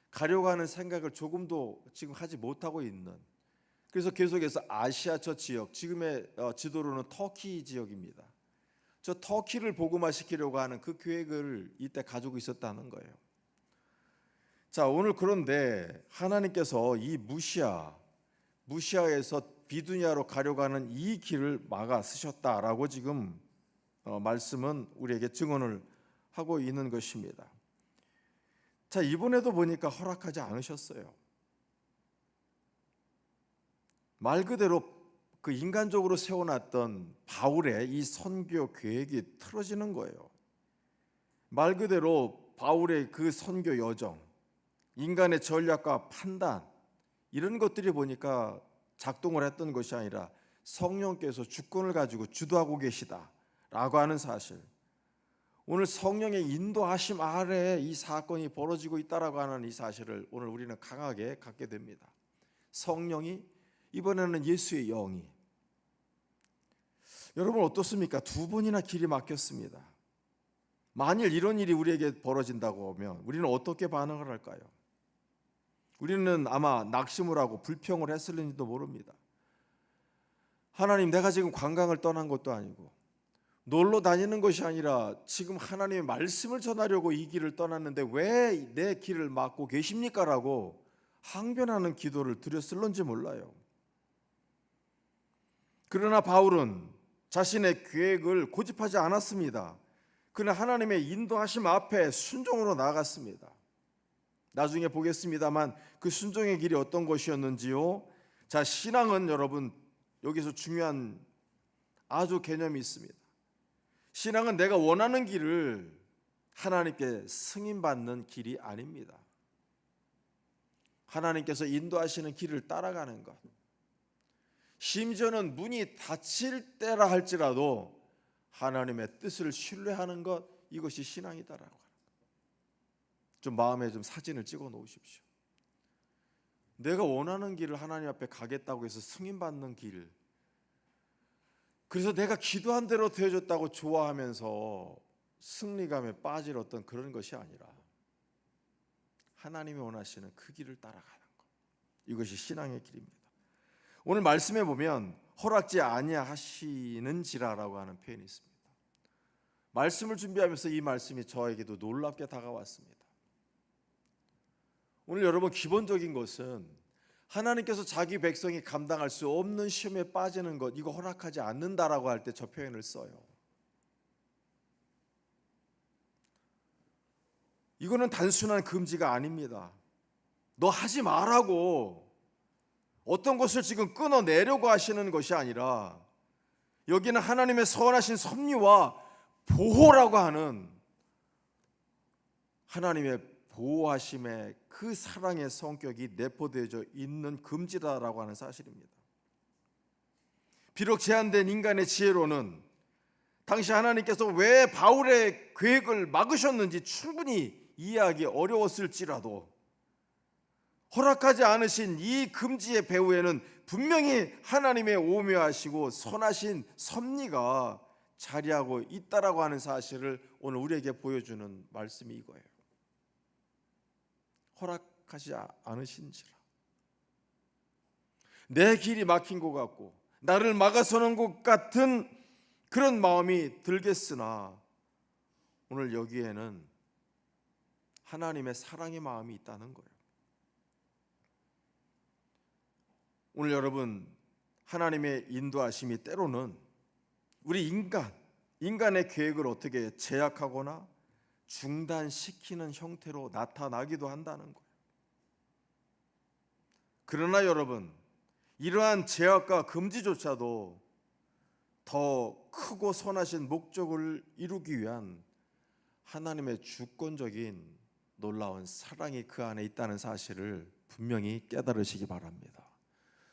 가려고 하는 생각을 조금도 지금 하지 못하고 있는, 그래서 계속해서 아시아 저 지역, 지금의 지도로는 터키 지역입니다. 저 터키를 복음화시키려고 하는 그 계획을 이때 가지고 있었다는 거예요. 자, 오늘 그런데 하나님께서 이 무시아에서 비두니아로 가려고 하는 이 길을 막아 쓰셨다라고 지금 말씀은 우리에게 증언을 하고 있는 것입니다. 자, 이번에도 보니까 허락하지 않으셨어요. 말 그대로 그 인간적으로 세워놨던 바울의 이 선교 계획이 틀어지는 거예요. 말 그대로 바울의 그 선교 여정, 인간의 전략과 판단, 이런 것들이 보니까 작동을 했던 것이 아니라 성령께서 주권을 가지고 주도하고 계시다라고 하는 사실, 오늘 성령의 인도하심 아래에 이 사건이 벌어지고 있다라고 하는 이 사실을 오늘 우리는 강하게 갖게 됩니다. 성령이, 이번에는 예수의 영이. 여러분 어떻습니까? 두 번이나 길이 막혔습니다. 만일 이런 일이 우리에게 벌어진다고 하면 우리는 어떻게 반응을 할까요? 우리는 아마 낙심을 하고 불평을 했을는지도 모릅니다. 하나님, 내가 지금 관광을 떠난 것도 아니고 놀러 다니는 것이 아니라 지금 하나님의 말씀을 전하려고 이 길을 떠났는데 왜 내 길을 막고 계십니까? 라고 항변하는 기도를 드렸을런지 몰라요. 그러나 바울은 자신의 계획을 고집하지 않았습니다. 그는 하나님의 인도하심 앞에 순종으로 나아갔습니다. 나중에 보겠습니다만 그 순종의 길이 어떤 것이었는지요. 자, 신앙은 여러분 여기서 중요한 아주 개념이 있습니다. 신앙은 내가 원하는 길을 하나님께 승인받는 길이 아닙니다. 하나님께서 인도하시는 길을 따라가는 것, 심지어는 문이 닫힐 때라 할지라도 하나님의 뜻을 신뢰하는 것, 이것이 신앙이다라고. 좀 마음에 좀 사진을 찍어 놓으십시오. 내가 원하는 길을 하나님 앞에 가겠다고 해서 승인받는 길, 그래서 내가 기도한 대로 되어졌다고 좋아하면서 승리감에 빠질 어떤 그런 것이 아니라 하나님이 원하시는 그 길을 따라가는 것, 이것이 신앙의 길입니다. 오늘 말씀에 보면 허락지 아니하시는지라라고 하는 표현이 있습니다. 말씀을 준비하면서 이 말씀이 저에게도 놀랍게 다가왔습니다. 오늘 여러분, 기본적인 것은 하나님께서 자기 백성이 감당할 수 없는 시험에 빠지는 것, 이거 허락하지 않는다라고 할 때 저 표현을 써요. 이거는 단순한 금지가 아닙니다. 너 하지 말라고 어떤 것을 지금 끊어내려고 하시는 것이 아니라 여기는 하나님의 선하신 섭리와 보호라고 하는 하나님의 보호하심의 그 사랑의 성격이 내포되어져 있는 금지다라고 하는 사실입니다. 비록 제한된 인간의 지혜로는 당시 하나님께서 왜 바울의 계획을 막으셨는지 충분히 이해하기 어려웠을지라도 허락하지 않으신 이 금지의 배후에는 분명히 하나님의 오묘하시고 선하신 섭리가 자리하고 있다라고 하는 사실을 오늘 우리에게 보여주는 말씀이 이거예요. 허락하지 않으신지라. 내 길이 막힌 것 같고 나를 막아서는 것 같은 그런 마음이 들겠으나 오늘 여기에는 하나님의 사랑의 마음이 있다는 거예요. 오늘 여러분, 하나님의 인도하심이 때로는 우리 인간의 계획을 어떻게 제약하거나 중단시키는 형태로 나타나기도 한다는 거예요. 그러나 여러분, 이러한 제약과 금지조차도 더 크고 선하신 목적을 이루기 위한 하나님의 주권적인 놀라운 사랑이 그 안에 있다는 사실을 분명히 깨달으시기 바랍니다.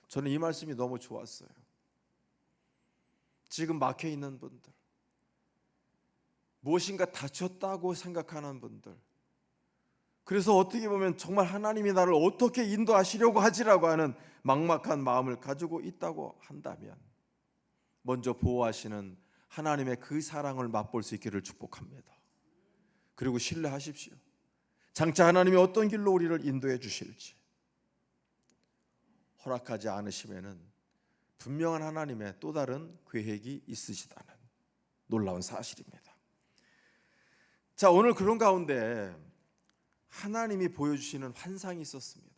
저는 이 말씀이 너무 좋았어요. 지금 막혀 있는 분들, 무엇인가 다쳤다고 생각하는 분들, 그래서 어떻게 보면 정말 하나님이 나를 어떻게 인도하시려고 하지라고 하는 막막한 마음을 가지고 있다고 한다면 먼저 보호하시는 하나님의 그 사랑을 맛볼 수 있기를 축복합니다. 그리고 신뢰하십시오. 장차 하나님이 어떤 길로 우리를 인도해 주실지 허락하지 않으시면은 분명한 하나님의 또 다른 계획이 있으시다는 놀라운 사실입니다. 자, 오늘 그런 가운데 하나님이 보여주시는 환상이 있었습니다.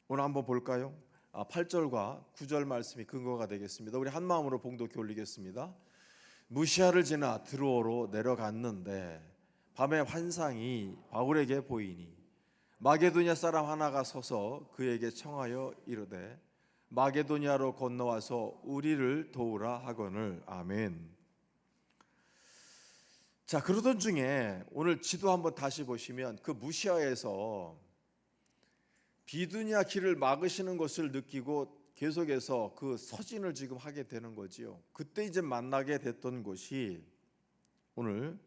오늘 한번 볼까요? 8절과 9절 말씀이 근거가 되겠습니다. 우리 한 마음으로 봉독해 올리겠습니다. 무시아를 지나 드로아로 내려갔는데 밤에 환상이 바울에게 보이니 마게도냐 사람 하나가 서서 그에게 청하여 이르되 마게도냐로 건너와서 우리를 도우라 하거늘. 아멘. 자, 그러던 중에 오늘 지도 한번 다시 보시면 그 무시아에서 비두냐 길을 막으시는 것을 느끼고 계속해서 그 서진을 지금 하게 되는 거지요. 그때 이제 만나게 됐던 곳이 오늘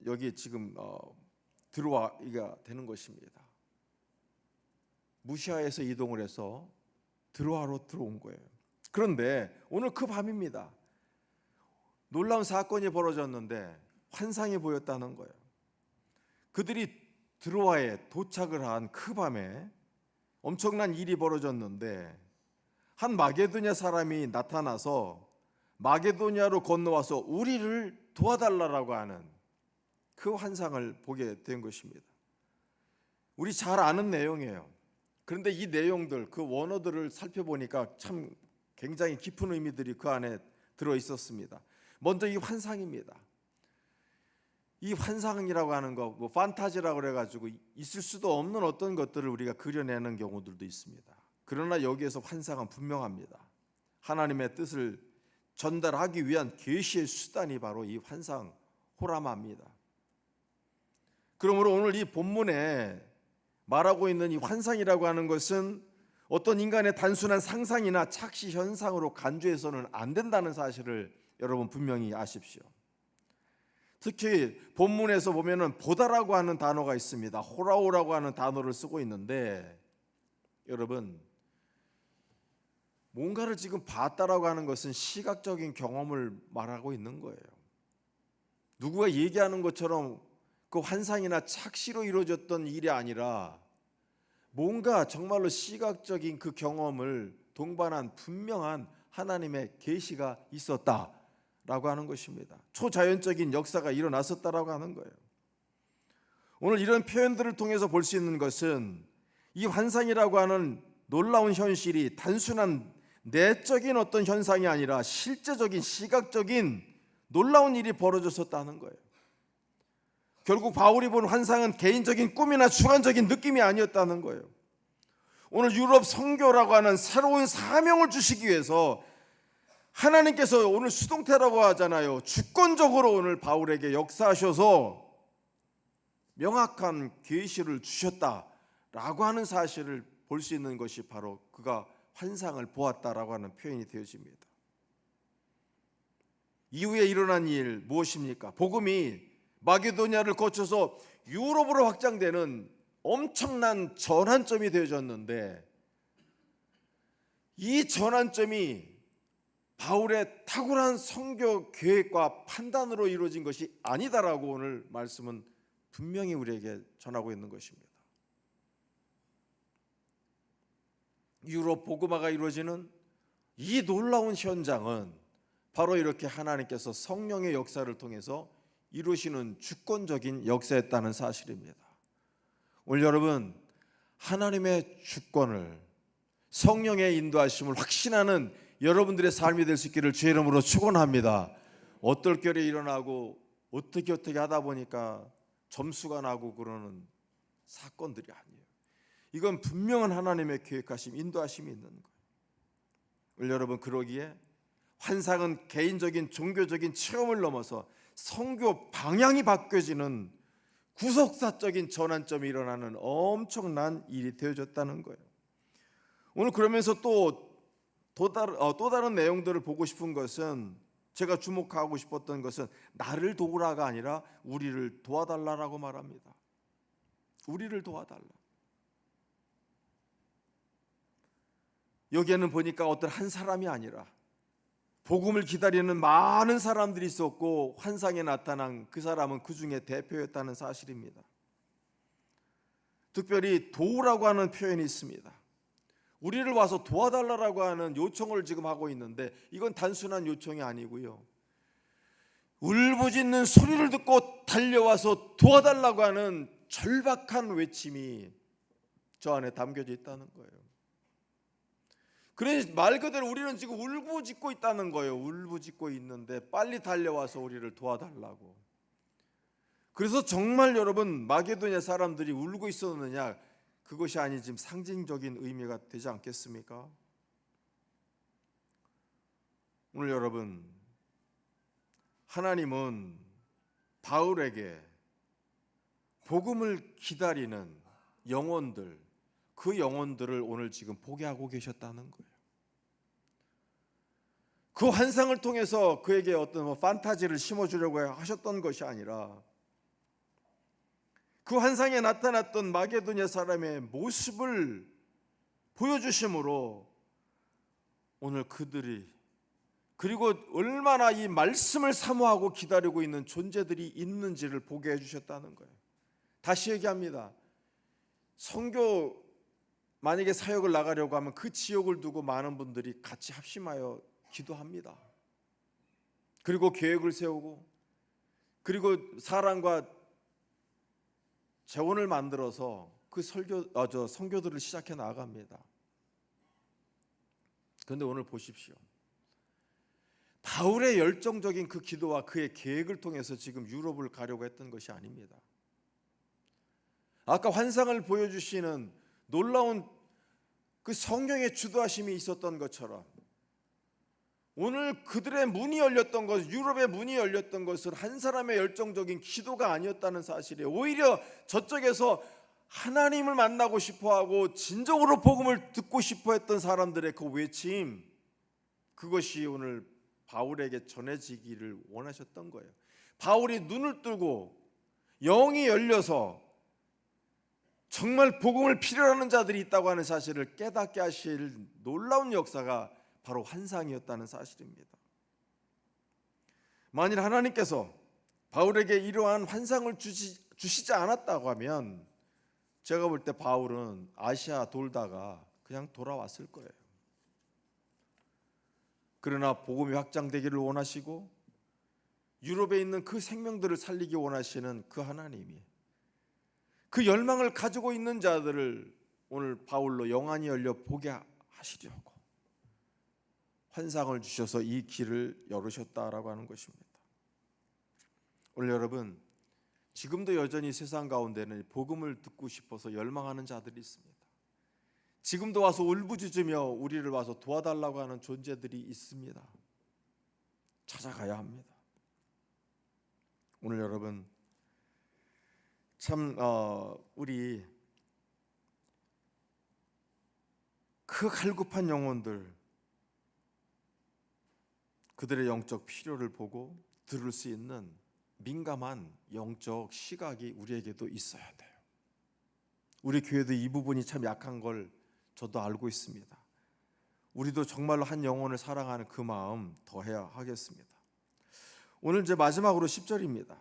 여기 지금 드로아가 되는 것입니다. 무시아에서 이동을 해서 드로아로 들어온 거예요. 그런데 오늘 그 밤입니다. 놀라운 사건이 벌어졌는데 환상이 보였다는 거예요. 그들이 드로아에 도착을 한 그 밤에 엄청난 일이 벌어졌는데 한 마게도냐 사람이 나타나서 마게도냐로 건너와서 우리를 도와달라고 하는 그 환상을 보게 된 것입니다. 우리 잘 아는 내용이에요. 그런데 이 내용들, 그 원어들을 살펴보니까 참 굉장히 깊은 의미들이 그 안에 들어 있었습니다. 먼저 이 환상입니다. 이 환상이라고 하는 거, 뭐 판타지라고 그래가지고 있을 수도 없는 어떤 것들을 우리가 그려내는 경우들도 있습니다. 그러나 여기에서 환상은 분명합니다. 하나님의 뜻을 전달하기 위한 계시의 수단이 바로 이 환상 호라마입니다. 그러므로 오늘 이 본문에 말하고 있는 이 환상이라고 하는 것은 어떤 인간의 단순한 상상이나 착시 현상으로 간주해서는 안 된다는 사실을 여러분 분명히 아십시오. 특히 본문에서 보면은 보다라고 하는 단어가 있습니다. 호라오라고 하는 단어를 쓰고 있는데 여러분, 뭔가를 지금 봤다라고 하는 것은 시각적인 경험을 말하고 있는 거예요. 누구가 얘기하는 것처럼 그 환상이나 착시로 이루어졌던 일이 아니라 뭔가 정말로 시각적인 그 경험을 동반한 분명한 하나님의 계시가 있었다라고 하는 것입니다. 초자연적인 역사가 일어났었다라고 하는 거예요. 오늘 이런 표현들을 통해서 볼 수 있는 것은 이 환상이라고 하는 놀라운 현실이 단순한 내적인 어떤 현상이 아니라 실제적인 시각적인 놀라운 일이 벌어졌었다는 거예요. 결국 바울이 본 환상은 개인적인 꿈이나 주관적인 느낌이 아니었다는 거예요. 오늘 유럽 선교라고 하는 새로운 사명을 주시기 위해서 하나님께서 오늘 수동태라고 하잖아요. 주권적으로 오늘 바울에게 역사하셔서 명확한 계시를 주셨다라고 하는 사실을 볼 수 있는 것이 바로 그가 환상을 보았다라고 하는 표현이 되어집니다. 이후에 일어난 일 무엇입니까? 복음이 마게도냐를 거쳐서 유럽으로 확장되는 엄청난 전환점이 되어졌는데, 이 전환점이 바울의 탁월한 선교 계획과 판단으로 이루어진 것이 아니다라고 오늘 말씀은 분명히 우리에게 전하고 있는 것입니다. 유럽 복음화가 이루어지는 이 놀라운 현장은 바로 이렇게 하나님께서 성령의 역사를 통해서 이루시는 주권적인 역사였다는 사실입니다. 오늘 여러분, 하나님의 주권을, 성령의 인도하심을 확신하는 여러분들의 삶이 될 수 있기를 주의 이름으로 축원합니다. 어떨결에 일어나고 어떻게 하다 보니까 점수가 나고 그러는 사건들이 아니에요. 이건 분명한 하나님의 계획하심, 인도하심이 있는 거예요. 오늘 여러분, 그러기에 환상은 개인적인 종교적인 체험을 넘어서 선교 방향이 바뀌어지는 구속사적인 전환점이 일어나는 엄청난 일이 되어졌다는 거예요. 오늘 그러면서 또 다른 내용들을 보고 싶은 것은, 제가 주목하고 싶었던 것은 나를 도우라가 아니라 우리를 도와달라라고 말합니다. 우리를 도와달라. 여기에는 보니까 어떤 한 사람이 아니라 복음을 기다리는 많은 사람들이 있었고, 환상에 나타난 그 사람은 그 중에 대표였다는 사실입니다. 특별히 도우라고 하는 표현이 있습니다. 우리를 와서 도와달라고 하는 요청을 지금 하고 있는데, 이건 단순한 요청이 아니고요, 울부짖는 소리를 듣고 달려와서 도와달라고 하는 절박한 외침이 저 안에 담겨져 있다는 거예요. 그래, 말 그대로 우리는 지금 울부짖고 있다는 거예요. 울부짖고 있는데 빨리 달려와서 우리를 도와달라고. 그래서 정말 여러분, 마게도냐 사람들이 울고 있었느냐, 그것이 아닌 지금 상징적인 의미가 되지 않겠습니까? 오늘 여러분, 하나님은 바울에게 복음을 기다리는 영혼들, 그 영혼들을 오늘 지금 보게 하고 계셨다는 거예요. 그 환상을 통해서 그에게 어떤 판타지를 심어주려고 하셨던 것이 아니라, 그 환상에 나타났던 마게도냐 사람의 모습을 보여주심으로 오늘 그들이, 그리고 얼마나 이 말씀을 사모하고 기다리고 있는 존재들이 있는지를 보게 해주셨다는 거예요. 다시 얘기합니다. 선교 만약에 사역을 나가려고 하면 그 지역을 두고 많은 분들이 같이 합심하여 기도합니다. 그리고 계획을 세우고, 그리고 사람과 재원을 만들어서 그 선교들을 시작해 나갑니다. 그런데 오늘 보십시오. 바울의 열정적인 그 기도와 그의 계획을 통해서 지금 유럽을 가려고 했던 것이 아닙니다. 아까 환상을 보여주시는 놀라운 그 성령의 주도하심이 있었던 것처럼, 오늘 그들의 문이 열렸던 것, 유럽의 문이 열렸던 것은 한 사람의 열정적인 기도가 아니었다는 사실이에요. 오히려 저쪽에서 하나님을 만나고 싶어하고 진정으로 복음을 듣고 싶어했던 사람들의 그 외침, 그것이 오늘 바울에게 전해지기를 원하셨던 거예요. 바울이 눈을 뜨고 영이 열려서 정말 복음을 필요로 하는 자들이 있다고 하는 사실을 깨닫게 하실 놀라운 역사가 바로 환상이었다는 사실입니다. 만일 하나님께서 바울에게 이러한 환상을 주시지 않았다고 하면 제가 볼 때 바울은 아시아 돌다가 그냥 돌아왔을 거예요. 그러나 복음이 확장되기를 원하시고 유럽에 있는 그 생명들을 살리기 원하시는 그 하나님이 그 열망을 가지고 있는 자들을 오늘 바울로 영안이 열려 보게 하시려고 환상을 주셔서 이 길을 열으셨다라고 하는 것입니다. 오늘 여러분, 지금도 여전히 세상 가운데는 복음을 듣고 싶어서 열망하는 자들이 있습니다. 지금도 와서 울부짖으며 우리를 와서 도와달라고 하는 존재들이 있습니다. 찾아가야 합니다. 오늘 여러분, 참 우리 그 갈급한 영혼들, 그들의 영적 필요를 보고 들을 수 있는 민감한 영적 시각이 우리에게도 있어야 돼요. 우리 교회도 이 부분이 참 약한 걸 저도 알고 있습니다. 우리도 정말로 한 영혼을 사랑하는 그 마음 더해야 하겠습니다. 오늘 이제 마지막으로 10절입니다.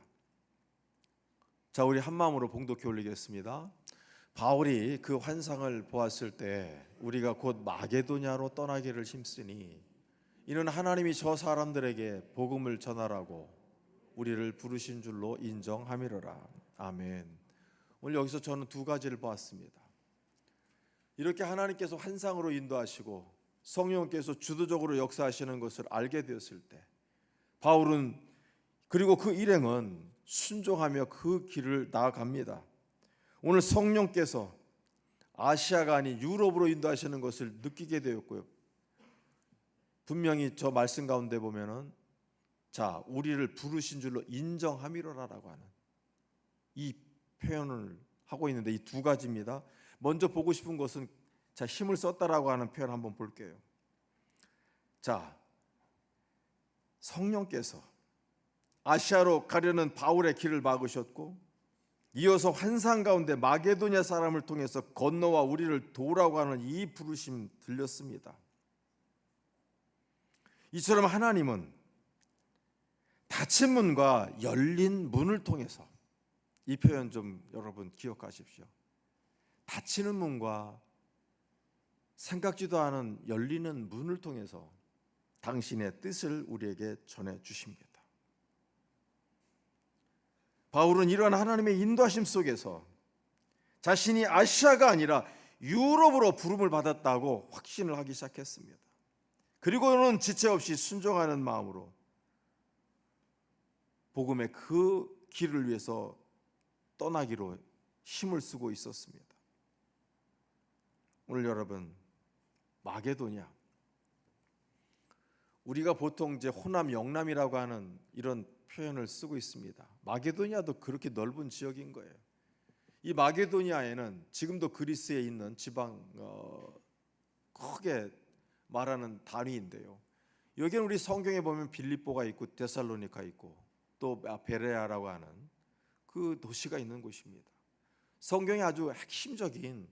자, 우리 한 마음으로 봉독해 올리겠습니다. 바울이 그 환상을 보았을 때 우리가 곧 마게도냐로 떠나기를 힘쓰니 이는 하나님이 저 사람들에게 복음을 전하라고 우리를 부르신 줄로 인정함이로라. 아멘. 오늘 여기서 저는 두 가지를 보았습니다. 이렇게 하나님께서 환상으로 인도하시고 성령께서 주도적으로 역사하시는 것을 알게 되었을 때 바울은 그리고 그 일행은 순종하며 그 길을 나아갑니다. 오늘 성령께서 아시아가 아닌 유럽으로 인도하시는 것을 느끼게 되었고요. 분명히 저 말씀 가운데 보면은 자, 우리를 부르신 줄로 인정함이로라라고 하는 이 표현을 하고 있는데 이 두 가지입니다. 먼저 보고 싶은 것은 자, 힘을 썼다라고 하는 표현 한번 볼게요. 자, 성령께서 아시아로 가려는 바울의 길을 막으셨고 이어서 환상 가운데 마게도냐 사람을 통해서 건너와 우리를 도우라고 하는 이 부르심 들렸습니다. 이처럼 하나님은 닫힌 문과 열린 문을 통해서 이 표현 좀 여러분 기억하십시오. 닫히는 문과 생각지도 않은 열리는 문을 통해서 당신의 뜻을 우리에게 전해 주십니다. 바울은 이러한 하나님의 인도하심 속에서 자신이 아시아가 아니라 유럽으로 부름을 받았다고 확신을 하기 시작했습니다. 그리고는 지체 없이 순종하는 마음으로 복음의 그 길을 위해서 떠나기로 힘을 쓰고 있었습니다. 오늘 여러분, 마게도냐, 우리가 보통 이제 호남, 영남이라고 하는 이런 표현을 쓰고 있습니다. 마게도냐도 그렇게 넓은 지역인 거예요. 이 마게도냐에는 지금도 그리스에 있는 지방 크게 말하는 단위인데요. 여기는 우리 성경에 보면 빌립보가 있고 데살로니가 있고 또 베레아라고 하는 그 도시가 있는 곳입니다. 성경에 아주 핵심적인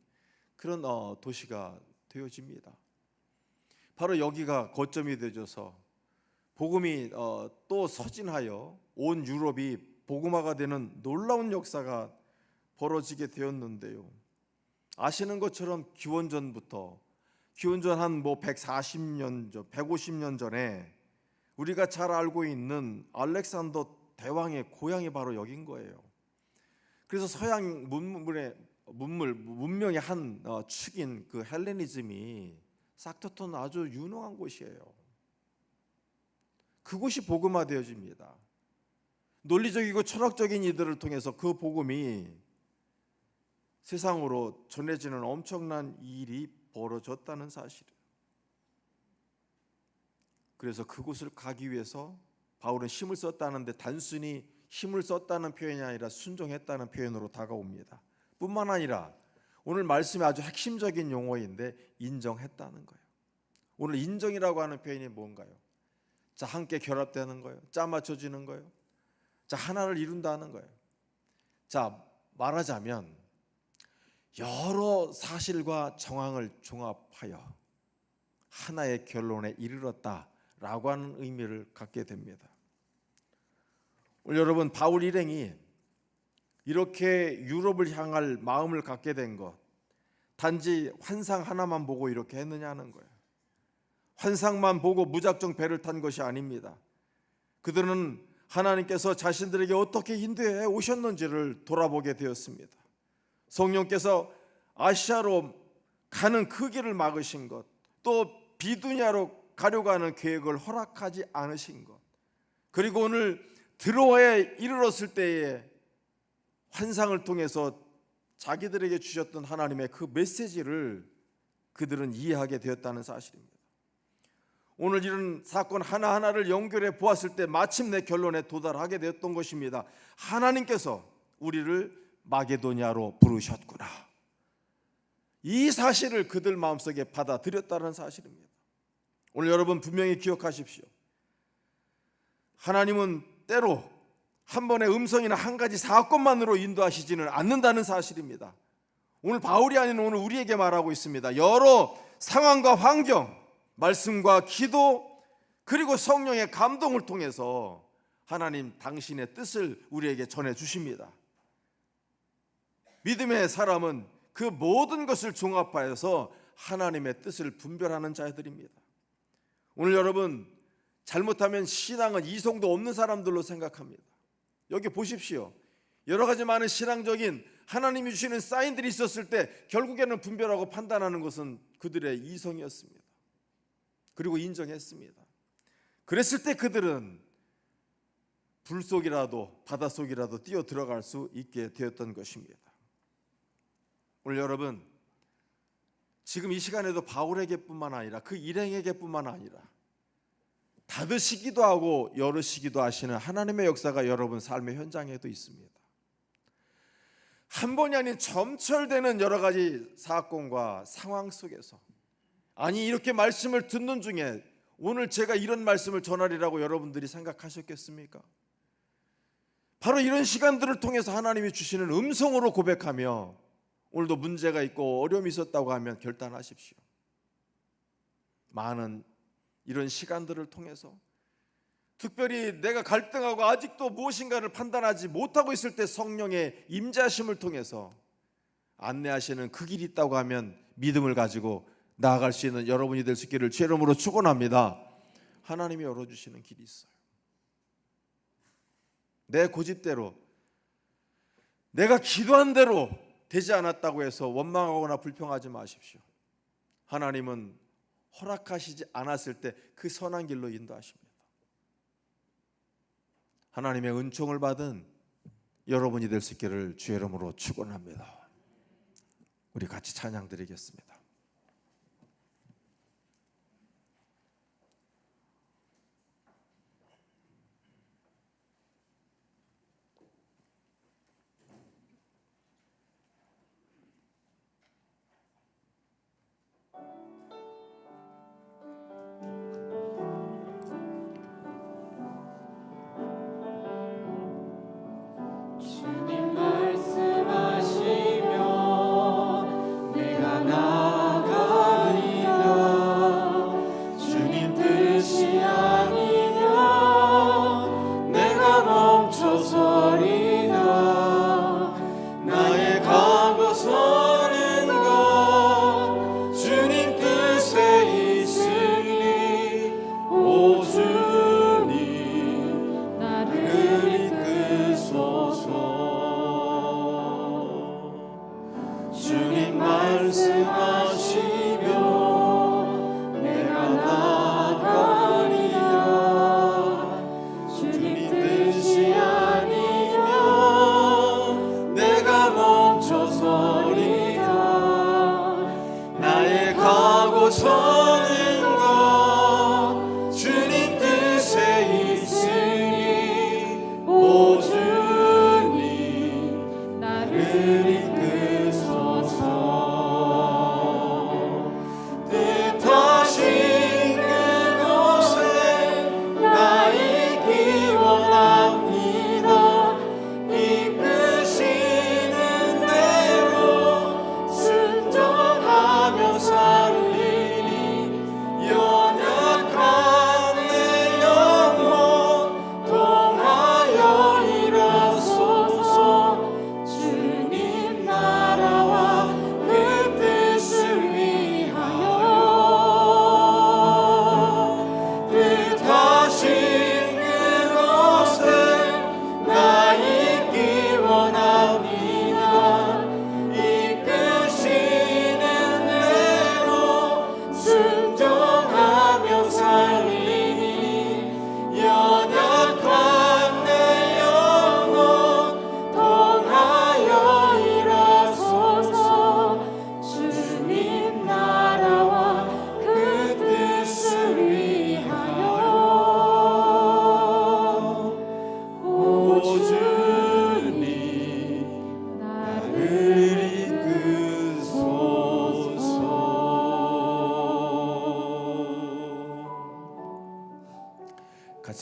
그런 도시가 되어집니다. 바로 여기가 거점이 되어져서 복음이 또 서진하여 온 유럽이 복음화가 되는 놀라운 역사가 벌어지게 되었는데요. 아시는 것처럼 기원전부터 기원전 한 140년 전, 150년 전에 우리가 잘 알고 있는 알렉산더 대왕의 고향이 바로 여긴 거예요. 그래서 서양 문명의 한 축인 그 헬레니즘이 싹트톤 아주 유능한 곳이에요. 그곳이 복음화되어집니다. 논리적이고 철학적인 이들을 통해서 그 복음이 세상으로 전해지는 엄청난 일이 벌어졌다는 사실이에요. 그래서 그곳을 가기 위해서 바울은 힘을 썼다는데 단순히 힘을 썼다는 표현이 아니라 순종했다는 표현으로 다가옵니다. 뿐만 아니라 오늘 말씀이 아주 핵심적인 용어인데 인정했다는 거예요. 오늘 인정이라고 하는 표현이 뭔가요? 자, 함께 결합되는 거예요. 짜 맞춰지는 거예요. 자, 하나를 이룬다는 거예요. 자, 말하자면 여러 사실과 정황을 종합하여 하나의 결론에 이르렀다라고 하는 의미를 갖게 됩니다. 오늘 여러분, 바울 일행이 이렇게 유럽을 향할 마음을 갖게 된 것, 단지 환상 하나만 보고 이렇게 했느냐는 거예요. 환상만 보고 무작정 배를 탄 것이 아닙니다. 그들은 하나님께서 자신들에게 어떻게 인도해 오셨는지를 돌아보게 되었습니다. 성령께서 아시아로 가는 그 길을 막으신 것, 또 비두냐로 가려고 하는 계획을 허락하지 않으신 것, 그리고 오늘 드로아에 이르렀을 때에 환상을 통해서 자기들에게 주셨던 하나님의 그 메시지를 그들은 이해하게 되었다는 사실입니다. 오늘 이런 사건 하나하나를 연결해 보았을 때 마침내 결론에 도달하게 되었던 것입니다. 하나님께서 우리를 마게도냐로 부르셨구나. 이 사실을 그들 마음속에 받아들였다는 사실입니다. 오늘 여러분 분명히 기억하십시오. 하나님은 때로 한 번의 음성이나 한 가지 사건만으로 인도하시지는 않는다는 사실입니다. 오늘 바울이 아닌 오늘 우리에게 말하고 있습니다. 여러 상황과 환경, 말씀과 기도, 그리고 성령의 감동을 통해서 하나님 당신의 뜻을 우리에게 전해주십니다. 믿음의 사람은 그 모든 것을 종합하여서 하나님의 뜻을 분별하는 자들입니다. 오늘 여러분, 잘못하면 신앙은 이성도 없는 사람들로 생각합니다. 여기 보십시오. 여러 가지 많은 신앙적인 하나님이 주시는 사인들이 있었을 때 결국에는 분별하고 판단하는 것은 그들의 이성이었습니다. 그리고 인정했습니다. 그랬을 때 그들은 불 속이라도 바닷속이라도 뛰어 들어갈 수 있게 되었던 것입니다. 오늘 여러분, 지금 이 시간에도 바울에게뿐만 아니라 그 일행에게뿐만 아니라 닫으시기도 하고 열으시기도 하시는 하나님의 역사가 여러분 삶의 현장에도 있습니다. 한 번이 아닌 점철되는 여러 가지 사건과 상황 속에서, 아니 이렇게 말씀을 듣는 중에 오늘 제가 이런 말씀을 전하리라고 여러분들이 생각하셨겠습니까? 바로 이런 시간들을 통해서 하나님이 주시는 음성으로 고백하며 오늘도 문제가 있고 어려움이 있었다고 하면 결단하십시오. 많은 이런 시간들을 통해서 특별히 내가 갈등하고 아직도 무엇인가를 판단하지 못하고 있을 때 성령의 임재하심을 통해서 안내하시는 그 길이 있다고 하면 믿음을 가지고 나아갈 수 있는 여러분이 될 수 있기를 주의 이름으로 축원합니다. 하나님이 열어주시는 길이 있어요. 내 고집대로, 내가 기도한 대로 되지 않았다고 해서 원망하거나 불평하지 마십시오. 하나님은 허락하시지 않았을 때 그 선한 길로 인도하십니다. 하나님의 은총을 받은 여러분이 될 수 있기를 주의 이름으로 축원합니다. 우리 같이 찬양 드리겠습니다. 주님 말씀하시며 내가 나아가리라. 주님 뜻이 아니면 내가 멈춰서리라. 나의 가고 서는 것 주님 뜻에 있으니 오 주님 나를 이끄소서. 주님 말씀하시며 내가 나아가리라. 주님 뜻이 아니면 내가 멈춰서리라. 나의 가고 서는 것 주님 뜻에 있으니 오 주님 나를 이끄소서. 뜻하신 그곳에 나 있기 원합니다. 이끄시는 대로 순종하며 살리니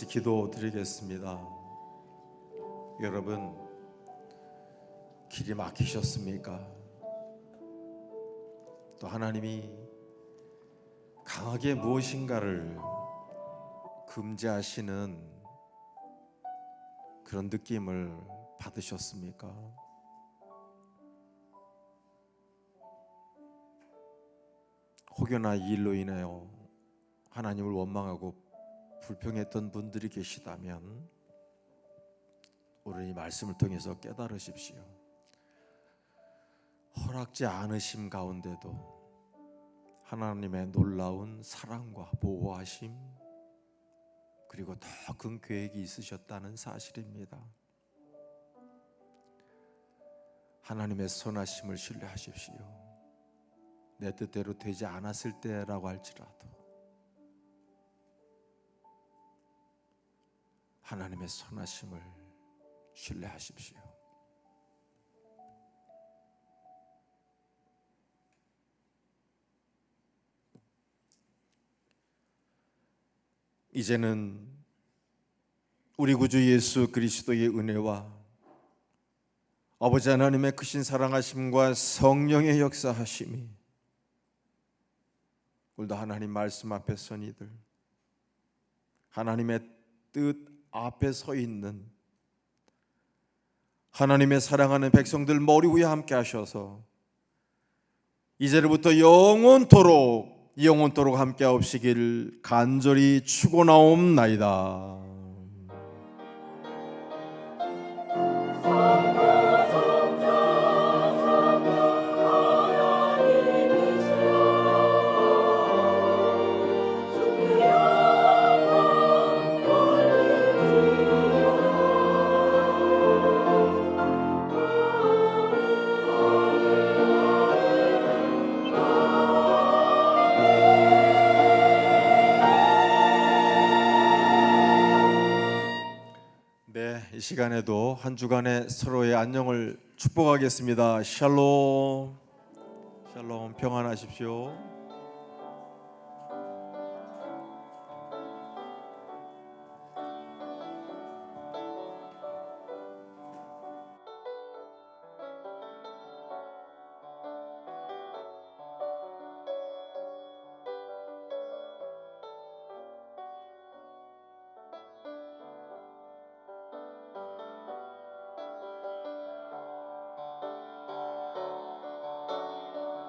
같이 기도드리겠습니다. 여러분, 길이 막히셨습니까? 또 하나님이 강하게 무엇인가를 금지하시는 그런 느낌을 받으셨습니까? 혹여나 이 일로 인하여 하나님을 원망하고 불평했던 분들이 계시다면 오늘 이 말씀을 통해서 깨달으십시오. 허락지 않으심 가운데도 하나님의 놀라운 사랑과 보호하심, 그리고 더 큰 계획이 있으셨다는 사실입니다. 하나님의 선하심을 신뢰하십시오. 내 뜻대로 되지 않았을 때라고 할지라도 하나님의 선하심을 신뢰하십시오. 이제는 우리 구주 예수 그리스도의 은혜와 아버지 하나님의 크신 사랑하심과 성령의 역사하심이, 오늘도 하나님 말씀 앞에 선 이들, 하나님의 뜻 앞에 서 있는 하나님의 사랑하는 백성들 머리 위에 함께 하셔서 이제로부터 영원토록 함께 하옵시길 간절히 축원하옵나이다. 이 시간에도 한 주간의 서로의 안녕을 축복하겠습니다. 샬롬, 샬롬, 평안하십시오.